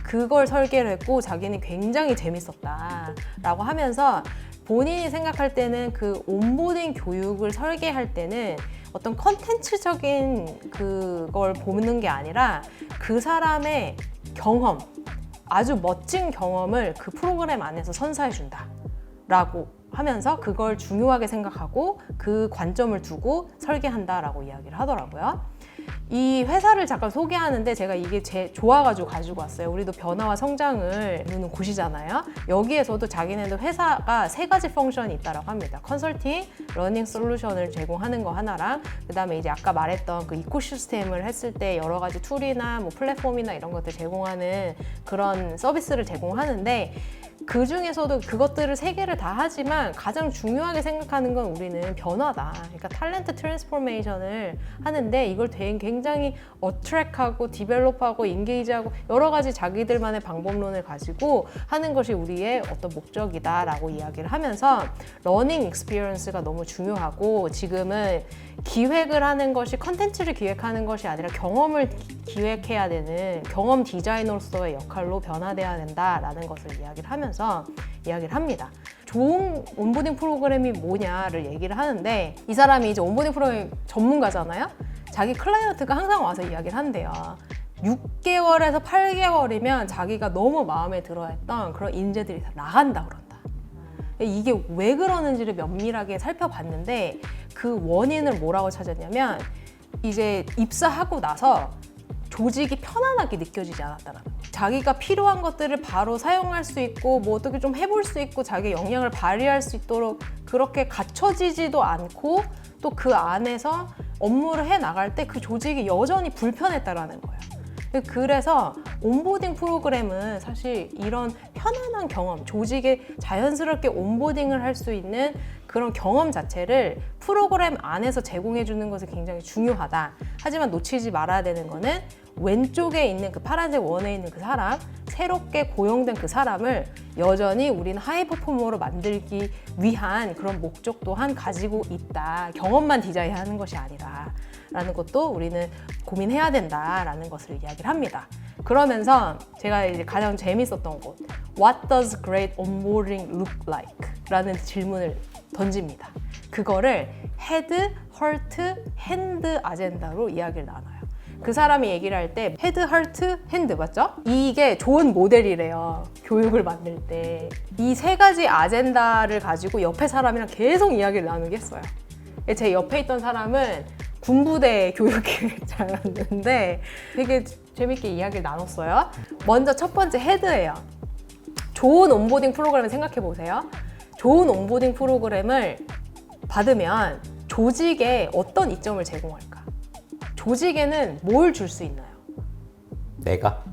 그걸 설계를 했고 자기는 굉장히 재밌었다라고 하면서 본인이 생각할 때는 그 온보딩 교육을 설계할 때는 어떤 컨텐츠적인 그걸 보는 게 아니라 그 사람의 경험, 아주 멋진 경험을 그 프로그램 안에서 선사해 준다라고 하면서 그걸 중요하게 생각하고 그 관점을 두고 설계한다라고 이야기를 하더라고요. 이 회사를 잠깐 소개하는데 제가 이게 좋아가지고 가지고 왔어요. 우리도 변화와 성장을 이루는 곳이잖아요. 여기에서도 자기네도 회사가 3가지 펑션이 있다고 합니다. 컨설팅, 러닝 솔루션을 제공하는 거 하나랑 그다음에 이제 아까 말했던 그 이코시스템을 했을 때 여러 가지 툴이나 뭐 플랫폼이나 이런 것들 제공하는 그런 서비스를 제공하는데 그 중에서도 그것들을 3개를 다 하지만 가장 중요하게 생각하는 건 우리는 변화다. 그러니까 탤런트 트랜스포메이션을 하는데 이걸 굉장히 어트랙하고 디벨롭하고 인게이지하고 여러 가지 자기들만의 방법론을 가지고 하는 것이 우리의 어떤 목적이다라고 이야기를 하면서 러닝 익스피리언스가 너무 중요하고 지금은 기획을 하는 것이 컨텐츠를 기획하는 것이 아니라 경험을 기획해야 되는 경험 디자이너로서의 역할로 변화돼야 된다라는 것을 이야기를 하면서 이야기를 합니다. 좋은 온보딩 프로그램이 뭐냐를 얘기를 하는데 이 사람이 이제 온보딩 프로그램 전문가잖아요. 자기 클라이언트가 항상 와서 이야기를 한대요. 6개월에서 8개월이면 자기가 너무 마음에 들어 했던 그런 인재들이 다 나간다 그런다. 이게 왜 그러는지를 면밀하게 살펴봤는데 그 원인을 뭐라고 찾았냐면 이제 입사하고 나서 조직이 편안하게 느껴지지 않았다는 거예요. 자기가 필요한 것들을 바로 사용할 수 있고 뭐 어떻게 좀 해볼 수 있고 자기 역량을 발휘할 수 있도록 그렇게 갖춰지지도 않고 또 그 안에서 업무를 해 나갈 때 그 조직이 여전히 불편했다라는 거예요. 그래서 온보딩 프로그램은 사실 이런 편안한 경험, 조직에 자연스럽게 온보딩을 할 수 있는 그런 경험 자체를 프로그램 안에서 제공해 주는 것이 굉장히 중요하다. 하지만 놓치지 말아야 되는 거는 왼쪽에 있는 그 파란색 원에 있는 그 사람, 새롭게 고용된 그 사람을 여전히 우리는 하이 퍼포머로 만들기 위한 그런 목적 또한 가지고 있다. 경험만 디자인하는 것이 아니라 라는 것도 우리는 고민해야 된다라는 것을 이야기를 합니다. 그러면서 제가 이제 가장 재밌었던 것, What does great onboarding look like? 라는 질문을 던집니다. 그거를 헤드, 헐트, 핸드 아젠다로 이야기를 나눠요. 그 사람이 얘기를 할 때 헤드, 헐트, 핸드 맞죠? 이게 좋은 모델이래요. 교육을 만들 때. 이 3가지 아젠다를 가지고 옆에 사람이랑 계속 이야기를 나누겠어요. 제 옆에 있던 사람은 군부대 교육기획자였는데 되게 재밌게 이야기를 나눴어요. 먼저 첫 번째 헤드예요. 좋은 온보딩 프로그램을 생각해 보세요. 좋은 온보딩 프로그램을 받으면 조직에 어떤 이점을 제공할까? 조직에는 뭘 줄 수 있나요? 내가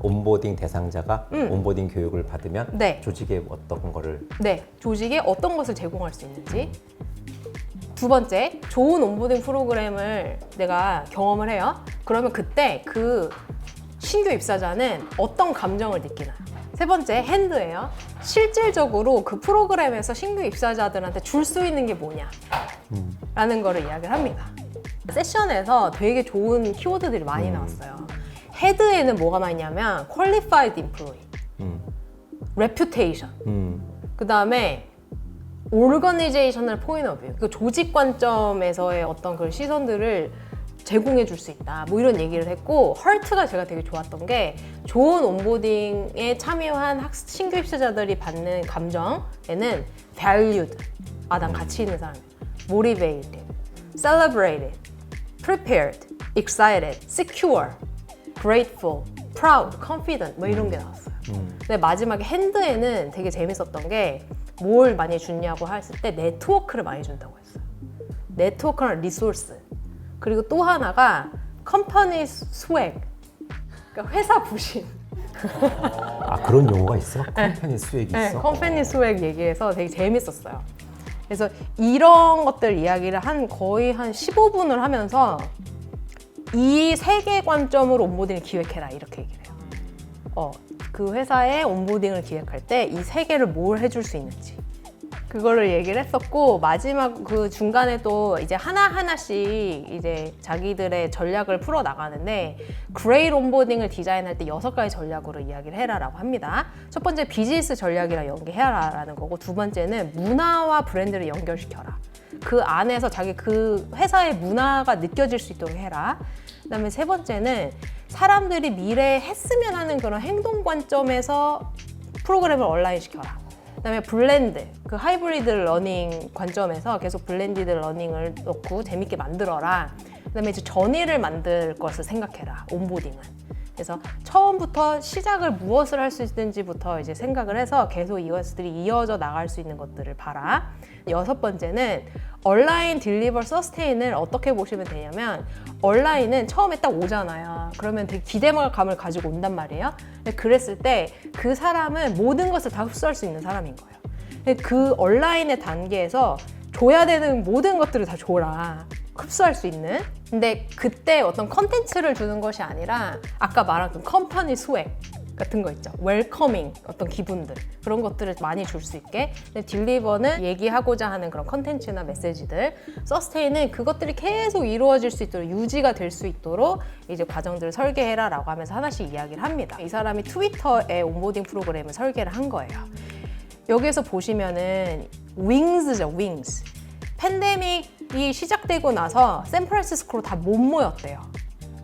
온보딩 대상자가 온보딩 교육을 받으면 네. 조직에 어떤 거를 네, 조직에 어떤 것을 제공할 수 있는지. 두 번째, 좋은 온보딩 프로그램을 내가 경험을 해요. 그러면 그때 그 신규 입사자는 어떤 감정을 느끼나요? 세 번째, 핸드예요. 실질적으로 그 프로그램에서 신규 입사자들한테 줄 수 있는 게 뭐냐? 라는 거를 이야기를 합니다. 세션에서 되게 좋은 키워드들이 많이 나왔어요. 헤드에는 뭐가 많이 있냐면 qualified employee, reputation, 그 다음에 organizational point of view, 그 조직 관점에서의 어떤 그 시선들을 제공해 줄 수 있다. 뭐 이런 얘기를 했고, heart가 제가 되게 좋았던 게 좋은 온보딩에 참여한 신규 입사자들이 받는 감정에는 valued, 아, 난 가치 있는 사람이야. motivated, celebrated, prepared, excited, secure, grateful, proud, confident 뭐 이런 게 나왔어요. 근데 마지막에 핸드에는 되게 재밌었던 게 뭘 많이 주냐고 했을 때 네트워크를 많이 준다고 했어요. 네트워크랑 리소스. 그리고 또 하나가 컴퍼니 스웩, 그러니까 회사 부심. 아 그런 용어가 있어? 컴퍼니 수익이 네, 있어? 컴퍼니 스웩 얘기해서 되게 재밌었어요. 그래서 이런 것들 이야기를 거의 한 15분을 하면서 이 세 개 관점으로 온보딩을 기획해라 이렇게 얘기를 해요. 그 회사의 온보딩을 기획할 때 이 세 개를 뭘 해줄 수 있는지 그거를 얘기를 했었고, 마지막 그 중간에 또 이제 하나하나씩 이제 자기들의 전략을 풀어 나가는데, 그레이트 온보딩을 디자인할 때 6가지 전략으로 이야기를 해라라고 합니다. 첫 번째 비즈니스 전략이랑 연계해라라는 거고, 두 번째는 문화와 브랜드를 연결시켜라. 그 안에서 자기 그 회사의 문화가 느껴질 수 있도록 해라. 그다음에 세 번째는 사람들이 미래에 했으면 하는 그런 행동 관점에서 프로그램을 온라인 시켜라. 그다음에 블렌드, 그 하이브리드 러닝 관점에서 계속 블렌디드 러닝을 넣고 재밌게 만들어라. 그다음에 이제 전의를 만들 것을 생각해라. 온보딩은. 그래서 처음부터 시작을 무엇을 할 수 있는지부터 이제 생각을 해서 계속 이것들이 이어져 나갈 수 있는 것들을 봐라. 6번째는 온라인 딜리버 서스테인을 어떻게 보시면 되냐면, 온라인은 처음에 딱 오잖아요. 그러면 되게 기대감을 가지고 온단 말이에요. 근데 그랬을 때 그 사람은 모든 것을 다 흡수할 수 있는 사람인 거예요. 근데 그 온라인의 단계에서 줘야 되는 모든 것들을 다 줘라. 흡수할 수 있는. 근데 그때 어떤 컨텐츠를 주는 것이 아니라 아까 말한 그 컴퍼니 스웩 같은 거 있죠. 웰커밍 어떤 기분들, 그런 것들을 많이 줄 수 있게. 근데 딜리버는 얘기하고자 하는 그런 컨텐츠나 메시지들, 서스테인은 그것들이 계속 이루어질 수 있도록, 유지가 될 수 있도록 이제 과정들을 설계해라 라고 하면서 하나씩 이야기를 합니다. 이 사람이 트위터에 온보딩 프로그램을 설계를 한 거예요. 여기에서 보시면은 윙스죠, 윙스. 팬데믹이 시작되고 나서 샌프란시스코로 다 못 모였대요.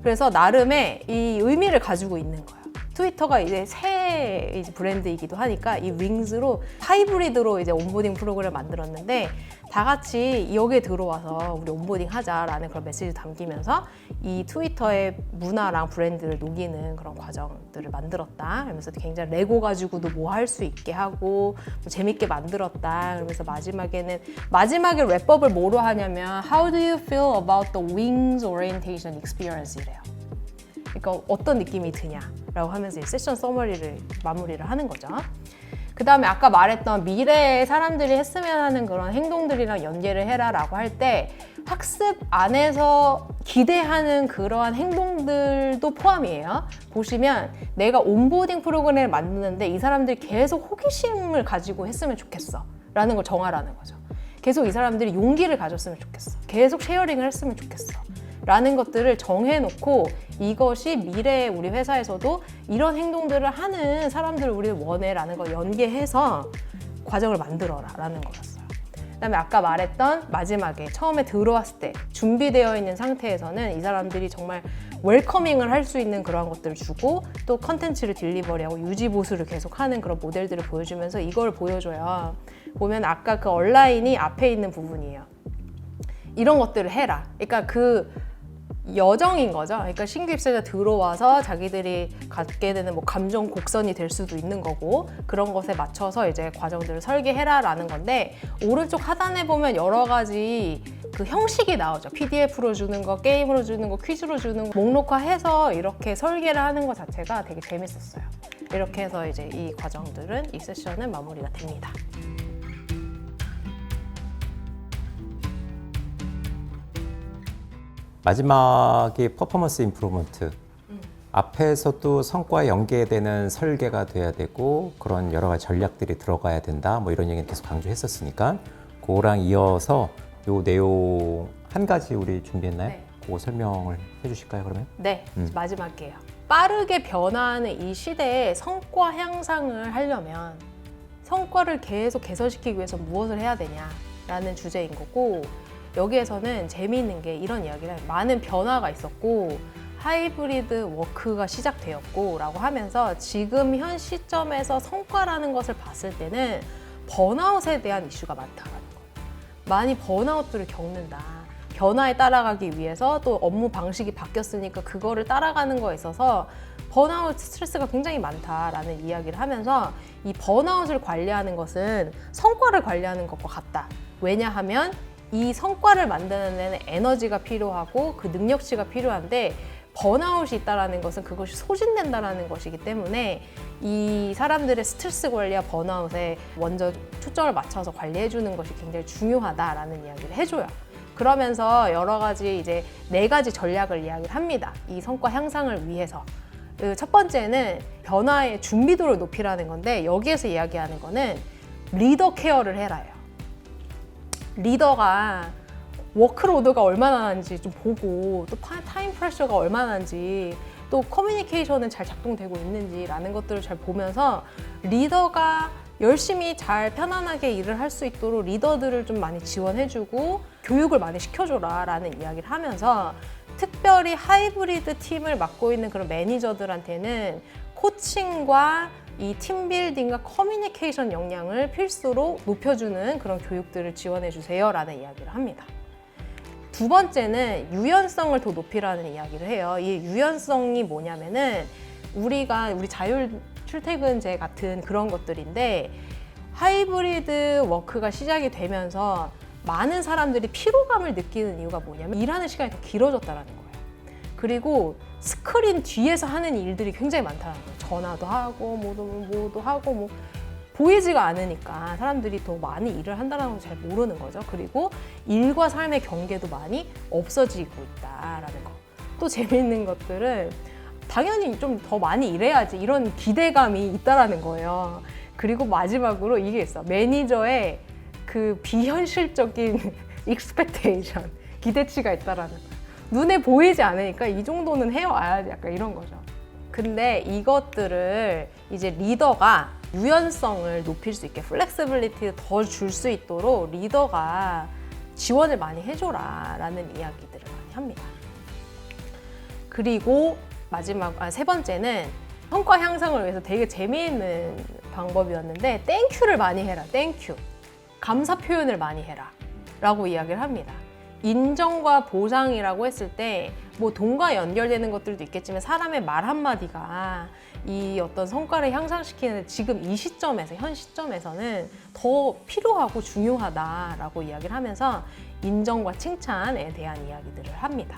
그래서 나름의 이 의미를 가지고 있는 거예요. 트위터가 이제 새 이제 브랜드이기도 하니까 이 윙스로 하이브리드로 이제 온보딩 프로그램을 만들었는데, 다 같이 여기에 들어와서 우리 온보딩 하자라는 그런 메시지를 담기면서 이 트위터의 문화랑 브랜드를 녹이는 그런 과정들을 만들었다. 그러면서 굉장히 레고 가지고도 뭐 할 수 있게 하고 뭐 재밌게 만들었다. 그러면서 마지막에 랩업을 뭐로 하냐면 How do you feel about the Wings orientation experience? 이래요. 그러니까 어떤 느낌이 드냐라고 하면서 이 세션 서머리를 마무리를 하는 거죠. 그 다음에 아까 말했던 미래에 사람들이 했으면 하는 그런 행동들이랑 연계를 해라라고 할 때, 학습 안에서 기대하는 그러한 행동들도 포함이에요. 보시면 내가 온보딩 프로그램을 만드는데 이 사람들이 계속 호기심을 가지고 했으면 좋겠어 라는 걸 정하라는 거죠. 계속 이 사람들이 용기를 가졌으면 좋겠어. 계속 쉐어링을 했으면 좋겠어 라는 것들을 정해놓고, 이것이 미래에 우리 회사에서도 이런 행동들을 하는 사람들을 우리를 원해라는 걸 연계해서 과정을 만들어라 라는 거였어요. 그다음에 아까 말했던 마지막에 처음에 들어왔을 때 준비되어 있는 상태에서는 이 사람들이 정말 웰커밍을 할 수 있는 그런 것들을 주고, 또 컨텐츠를 딜리버리하고 유지보수를 계속하는 그런 모델들을 보여주면서 이걸 보여줘요. 보면 아까 그 온라인이 앞에 있는 부분이에요. 이런 것들을 해라. 그러니까 여정인 거죠. 그러니까 신규 입사자 들어와서 자기들이 갖게 되는 뭐 감정 곡선이 될 수도 있는 거고 그런 것에 맞춰서 이제 과정들을 설계해라라는 건데 오른쪽 하단에 보면 여러 가지 그 형식이 나오죠. PDF로 주는 거, 게임으로 주는 거, 퀴즈로 주는 거 목록화해서 이렇게 설계를 하는 것 자체가 되게 재밌었어요. 이렇게 해서 이제 이 과정들은 이 세션은 마무리가 됩니다. 마지막이 퍼포먼스 임프루먼트. 앞에서도 성과에 연계되는 설계가 돼야 되고 그런 여러 가지 전략들이 들어가야 된다. 뭐 이런 얘기는 계속 강조했었으니까 그거랑 이어서 요 내용 한 가지 우리 준비했나요? 네. 그거 설명을 해주실까요, 그러면? 네, 마지막이에요. 빠르게 변화하는 이 시대에 성과 향상을 하려면 성과를 계속 개선시키기 위해서 무엇을 해야 되냐라는 주제인 거고 여기에서는 재미있는 게 이런 이야기를 해요. 많은 변화가 있었고 하이브리드 워크가 시작되었고 라고 하면서 지금 현 시점에서 성과라는 것을 봤을 때는 번아웃에 대한 이슈가 많다라는 거예요. 많이 번아웃들을 겪는다. 변화에 따라가기 위해서 또 업무 방식이 바뀌었으니까 그거를 따라가는 거에 있어서 번아웃 스트레스가 굉장히 많다라는 이야기를 하면서 이 번아웃을 관리하는 것은 성과를 관리하는 것과 같다. 왜냐하면 이 성과를 만드는 데는 에너지가 필요하고 그 능력치가 필요한데 번아웃이 있다는 것은 그것이 소진된다는 것이기 때문에 이 사람들의 스트레스 관리와 번아웃에 먼저 초점을 맞춰서 관리해주는 것이 굉장히 중요하다라는 이야기를 해줘요. 그러면서 여러 가지 이제 4가지 전략을 이야기를 합니다. 이 성과 향상을 위해서. 첫 번째는 변화의 준비도를 높이라는 건데 여기에서 이야기하는 거는 리더 케어를 해라요. 리더가 워크로드가 얼마나 하는지 좀 보고 또 타임 프레셔가 얼마나 하는지 또 커뮤니케이션은 잘 작동되고 있는지라는 것들을 잘 보면서 리더가 열심히 잘 편안하게 일을 할 수 있도록 리더들을 좀 많이 지원해주고 교육을 많이 시켜줘라 라는 이야기를 하면서 특별히 하이브리드 팀을 맡고 있는 그런 매니저들한테는 코칭과 이 팀빌딩과 커뮤니케이션 역량을 필수로 높여주는 그런 교육들을 지원해 주세요 라는 이야기를 합니다. 두 번째는 유연성을 더 높이라는 이야기를 해요. 이 유연성이 뭐냐면은 우리 자율 출퇴근제 같은 그런 것들인데 하이브리드 워크가 시작이 되면서 많은 사람들이 피로감을 느끼는 이유가 뭐냐면 일하는 시간이 더 길어졌다는 거예요. 그리고 스크린 뒤에서 하는 일들이 굉장히 많다는 거예요. 전화도 하고 뭐도 하고 뭐 보이지가 않으니까 사람들이 더 많이 일을 한다는 걸 잘 모르는 거죠. 그리고 일과 삶의 경계도 많이 없어지고 있다라는 거. 또 재미있는 것들은 당연히 좀 더 많이 일해야지 이런 기대감이 있다라는 거예요. 그리고 마지막으로 이게 있어. 매니저의 그 비현실적인 expectation, 기대치가 있다라는 거예요. 눈에 보이지 않으니까 이 정도는 해와야지 약간 이런 거죠. 근데 이것들을 이제 리더가 유연성을 높일 수 있게 플렉시빌리티를 더 줄 수 있도록 리더가 지원을 많이 해줘라 라는 이야기들을 많이 합니다. 그리고 세 번째는 성과 향상을 위해서 되게 재미있는 방법이었는데 땡큐를 많이 해라. 땡큐. 감사 표현을 많이 해라 라고 이야기를 합니다. 인정과 보상이라고 했을 때 뭐 돈과 연결되는 것들도 있겠지만 사람의 말 한마디가 이 어떤 성과를 향상시키는 지금 이 시점에서 현 시점에서는 더 필요하고 중요하다라고 이야기를 하면서 인정과 칭찬에 대한 이야기들을 합니다.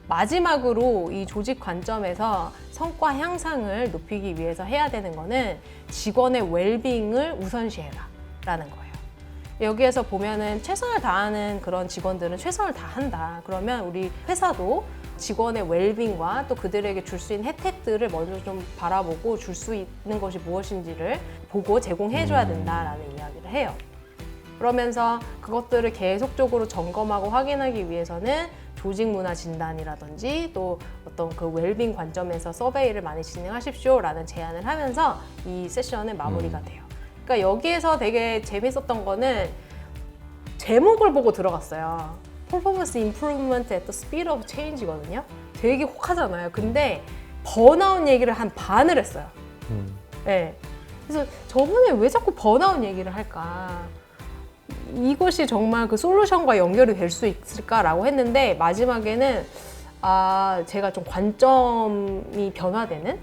마지막으로 이 조직 관점에서 성과 향상을 높이기 위해서 해야 되는 거는 직원의 웰빙을 우선시해라 라는 거예요. 여기에서 보면은 최선을 다하는 그런 직원들은 최선을 다한다. 그러면 우리 회사도 직원의 웰빙과 또 그들에게 줄 수 있는 혜택들을 먼저 좀 바라보고 줄 수 있는 것이 무엇인지를 보고 제공해줘야 된다라는 이야기를 해요. 그러면서 그것들을 계속적으로 점검하고 확인하기 위해서는 조직 문화 진단이라든지 또 어떤 그 웰빙 관점에서 서베이를 많이 진행하십시오라는 제안을 하면서 이 세션은 마무리가 돼요. 그러니까 여기에서 되게 재밌었던 거는 제목을 보고 들어갔어요. Performance Improvement at the Speed of Change거든요. 되게 혹하잖아요. 근데 번아웃 얘기를 한 반을 했어요. 네. 그래서 저번에 왜 자꾸 번아웃 얘기를 할까? 이것이 정말 그 솔루션과 연결이 될 수 있을까라고 했는데 마지막에는 제가 좀 관점이 변화되는?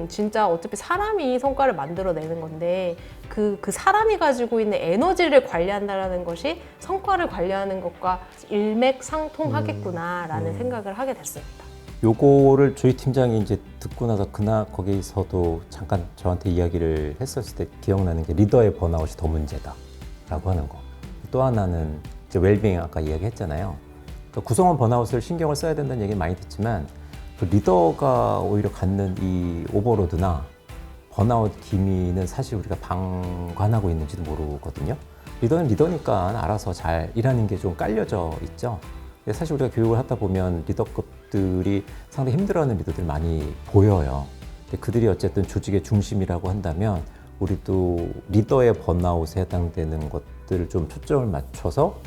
진짜 어차피 사람이 성과를 만들어내는 건데 그 사람이 가지고 있는 에너지를 관리한다는 것이 성과를 관리하는 것과 일맥상통하겠구나라는 생각을 하게 됐습니다. 요거를 조이 팀장이 이제 듣고 나서 그날 거기서도 잠깐 저한테 이야기를 했었을 때 기억나는 게 리더의 번아웃이 더 문제다라고 하는 거. 또 하나는 이제 웰빙 아까 이야기했잖아요. 그러니까 구성원 번아웃을 신경을 써야 된다는 얘기 많이 듣지만 그 리더가 오히려 갖는 이 오버로드나 번아웃 기미는 사실 우리가 방관하고 있는지도 모르거든요. 리더는 리더니까 알아서 잘 일하는 게 좀 깔려져 있죠. 근데 사실 우리가 교육을 하다 보면 리더급들이 상당히 힘들어하는 리더들이 많이 보여요. 근데 그들이 어쨌든 조직의 중심이라고 한다면 우리도 리더의 번아웃에 해당되는 것들을 좀 초점을 맞춰서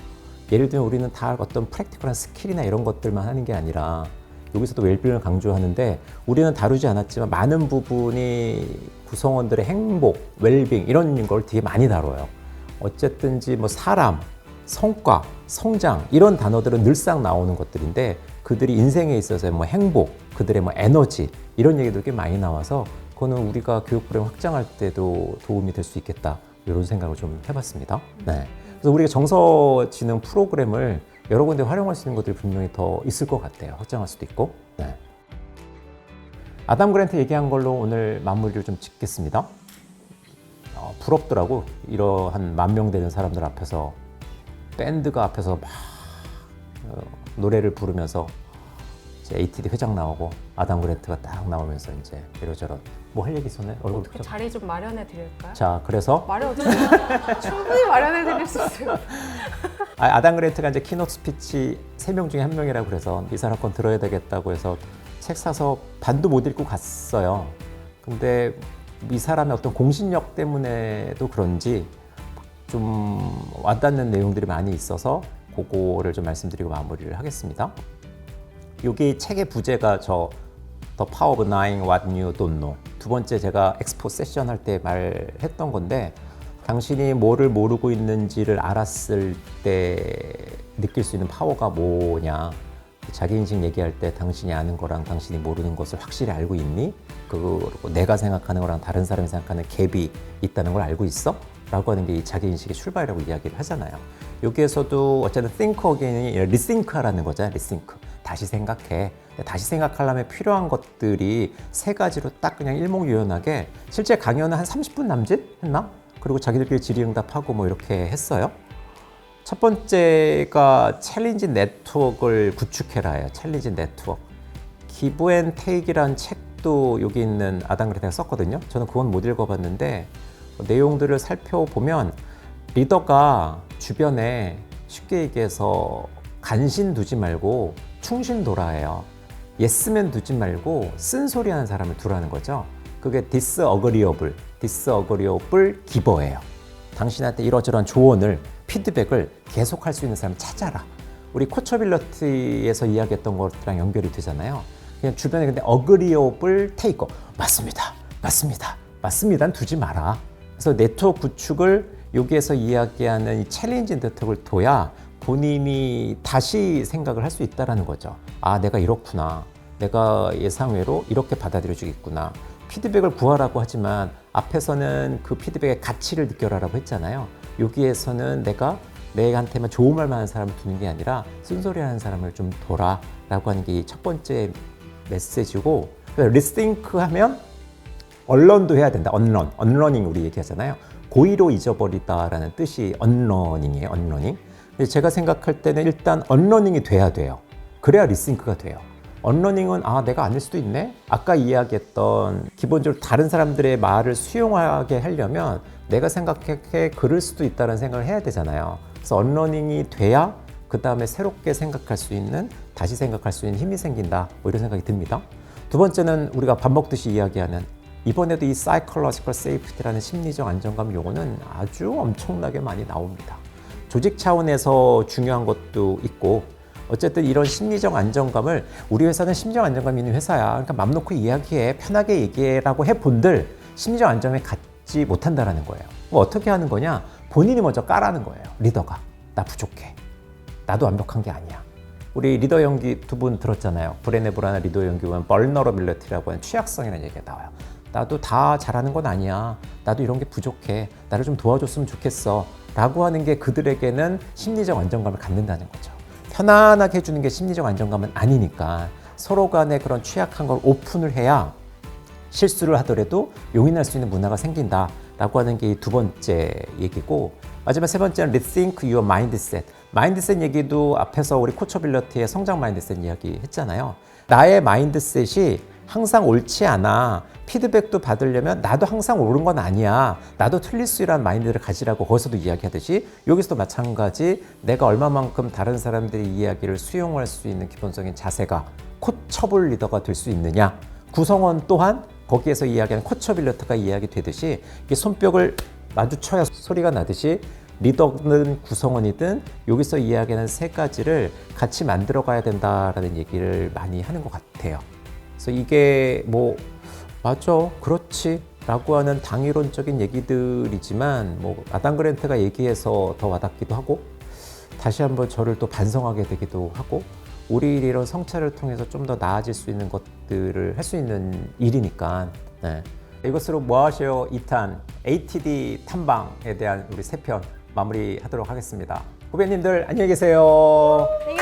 예를 들면 우리는 다 어떤 프랙티컬한 스킬이나 이런 것들만 하는 게 아니라 여기서도 웰빙을 강조하는데 우리는 다루지 않았지만 많은 부분이 구성원들의 행복, 웰빙 이런 걸 되게 많이 다뤄요. 어쨌든지 뭐 사람, 성과, 성장 이런 단어들은 늘상 나오는 것들인데 그들이 인생에 있어서 뭐 행복, 그들의 뭐 에너지 이런 얘기도 꽤 많이 나와서 그거는 우리가 교육 프로그램 확장할 때도 도움이 될 수 있겠다 이런 생각을 좀 해봤습니다. 네. 그래서 우리가 정서지능 프로그램을 여러 군데 활용할 수 있는 것들이 분명히 더 있을 것 같아요. 확장할 수도 있고. 네. 아담 그랜트 얘기한 걸로 오늘 마무리를 좀 짓겠습니다. 부럽더라고. 이러한 10,000명 되는 사람들 앞에서 밴드가 앞에서 막 노래를 부르면서 이제 ATD 회장 나오고 아담 그랜트가 딱 나오면서 이제 이러저런 뭐 할 얘기 있었나요? 얼굴 어떻게 자리 좀 마련해 드릴까요? 자, 그래서 충분히 마련해 드릴 수 있어요. 아담 그랜트가 이제 키노트 스피치 3명 중에 1명이라고 그래서 이 사람 건 들어야 되겠다고 해서 책 사서 반도 못 읽고 갔어요. 근데 이 사람의 어떤 공신력 때문에도 그런지 좀 와닿는 내용들이 많이 있어서 그거를 좀 말씀드리고 마무리를 하겠습니다. 여기 책의 부제가 저 The Power of Knowing What You Don't Know. 두 번째 제가 엑스포 세션 할 때 말했던 건데 당신이 뭐를 모르고 있는지를 알았을 때 느낄 수 있는 파워가 뭐냐. 자기인식 얘기할 때 당신이 아는 거랑 당신이 모르는 것을 확실히 알고 있니? 그리고 내가 생각하는 거랑 다른 사람이 생각하는 갭이 있다는 걸 알고 있어? 라고 하는 게 이 자기인식의 출발이라고 이야기를 하잖아요. 여기에서도 어쨌든 think again이 rethink 하라는 거잖아요. rethink. 다시 생각해. 다시 생각하려면 필요한 것들이 3가지로 딱 그냥 일목요연하게 실제 강연은 한 30분 남짓 했나? 그리고 자기들끼리 질의응답하고 뭐 이렇게 했어요. 첫 번째가 챌린지 네트워크를 구축해라예요. 챌린지 네트워크. 기브 앤 테이크라는 책도 여기 있는 아담 그랜트가 썼거든요. 저는 그건 못 읽어봤는데 내용들을 살펴보면 리더가 주변에 쉽게 얘기해서 간신 두지 말고 충신 둬라예요. 예스맨 두지 말고 쓴소리하는 사람을 두라는 거죠. 그게 disagreeable 기버예요. 당신한테 이러저러한 조언을 피드백을 계속 할 수 있는 사람을 찾아라. 우리 코처빌러티에서 이야기했던 것랑 연결이 되잖아요. 그냥 주변에 근데 agreeable taker 맞습니다는 두지 마라. 그래서 네트워크 구축을 여기에서 이야기하는 이 챌린지 네트워크를 둬야 본인이 다시 생각을 할 수 있다는 거죠. 아, 내가 이렇구나. 내가 예상외로 이렇게 받아들여주겠구나. 피드백을 구하라고 하지만 앞에서는 그 피드백의 가치를 느껴라라고 했잖아요. 여기에서는 내가 내한테만 좋은 말만 하는 사람을 두는 게 아니라 쓴소리하는 사람을 좀 둬라 라고 하는 게 첫 번째 메시지고, 리스팅크 하면 언런도 해야 된다. 언러닝 우리 얘기하잖아요. 고의로 잊어버리다라는 뜻이 언러닝이에요. 언러닝. 근데 제가 생각할 때는 일단 언러닝이 돼야 돼요. 그래야 리스팅크가 돼요. 언러닝은 내가 아닐 수도 있네. 아까 이야기했던 기본적으로 다른 사람들의 말을 수용하게 하려면 내가 생각해 그럴 수도 있다는 생각을 해야 되잖아요. 그래서 언러닝이 돼야 그 다음에 새롭게 생각할 수 있는, 다시 생각할 수 있는 힘이 생긴다. 뭐 이런 생각이 듭니다. 두 번째는 우리가 밥 먹듯이 이야기하는, 이번에도 이 psychological safety라는 심리적 안정감 용어는 아주 엄청나게 많이 나옵니다. 조직 차원에서 중요한 것도 있고, 어쨌든 이런 심리적 안정감을, 우리 회사는 심리적 안정감이 있는 회사야, 그러니까 맘 놓고 이야기해, 편하게 얘기해라고 해본들 심리적 안정감을 갖지 못한다는 거예요. 뭐 어떻게 하는 거냐? 본인이 먼저 까라는 거예요. 리더가 나 부족해, 나도 완벽한 게 아니야, 우리 리더 연기 두 분 들었잖아요. 브레네 브라운 리더 연기 보면 vulnerability라고 하는 취약성이라는 얘기가 나와요. 나도 다 잘하는 건 아니야. 나도 이런 게 부족해. 나를 좀 도와줬으면 좋겠어. 라고 하는 게 그들에게는 심리적 안정감을 갖는다는 거죠. 편안하게 해주는 게 심리적 안정감은 아니니까 서로 간에 그런 취약한 걸 오픈을 해야 실수를 하더라도 용인할 수 있는 문화가 생긴다 라고 하는 게 두 번째 얘기고, 마지막 세 번째는 rethink your mindset. 마인드셋 얘기도 앞에서 우리 코처빌리티의 성장 마인드셋 이야기 했잖아요. 나의 마인드셋이 항상 옳지 않아. 피드백도 받으려면 나도 항상 옳은 건 아니야. 나도 틀릴 수 있는 마인드를 가지라고 거기서도 이야기하듯이 여기서도 마찬가지 내가 얼마만큼 다른 사람들의 이야기를 수용할 수 있는 기본적인 자세가 코처블 리더가 될 수 있느냐. 구성원 또한 거기에서 이야기하는 코처빌리티가 이야기되듯이 이 손뼉을 마주쳐야 소리가 나듯이 리더든 구성원이든 여기서 이야기하는 세 가지를 같이 만들어 가야 된다라는 얘기를 많이 하는 것 같아요. 그래서 이게 뭐 맞아, 그렇지 라고 하는 당위론적인 얘기들이지만 뭐 아담 그랜트가 얘기해서 더 와닿기도 하고 다시 한번 저를 또 반성하게 되기도 하고 우리 이런 성찰을 통해서 좀 더 나아질 수 있는 것들을 할 수 있는 일이니까. 네. 이것으로 뭐하셔요 2탄 ATD 탐방에 대한 우리 3편 마무리하도록 하겠습니다. 후배님들 안녕히 계세요. 안녕히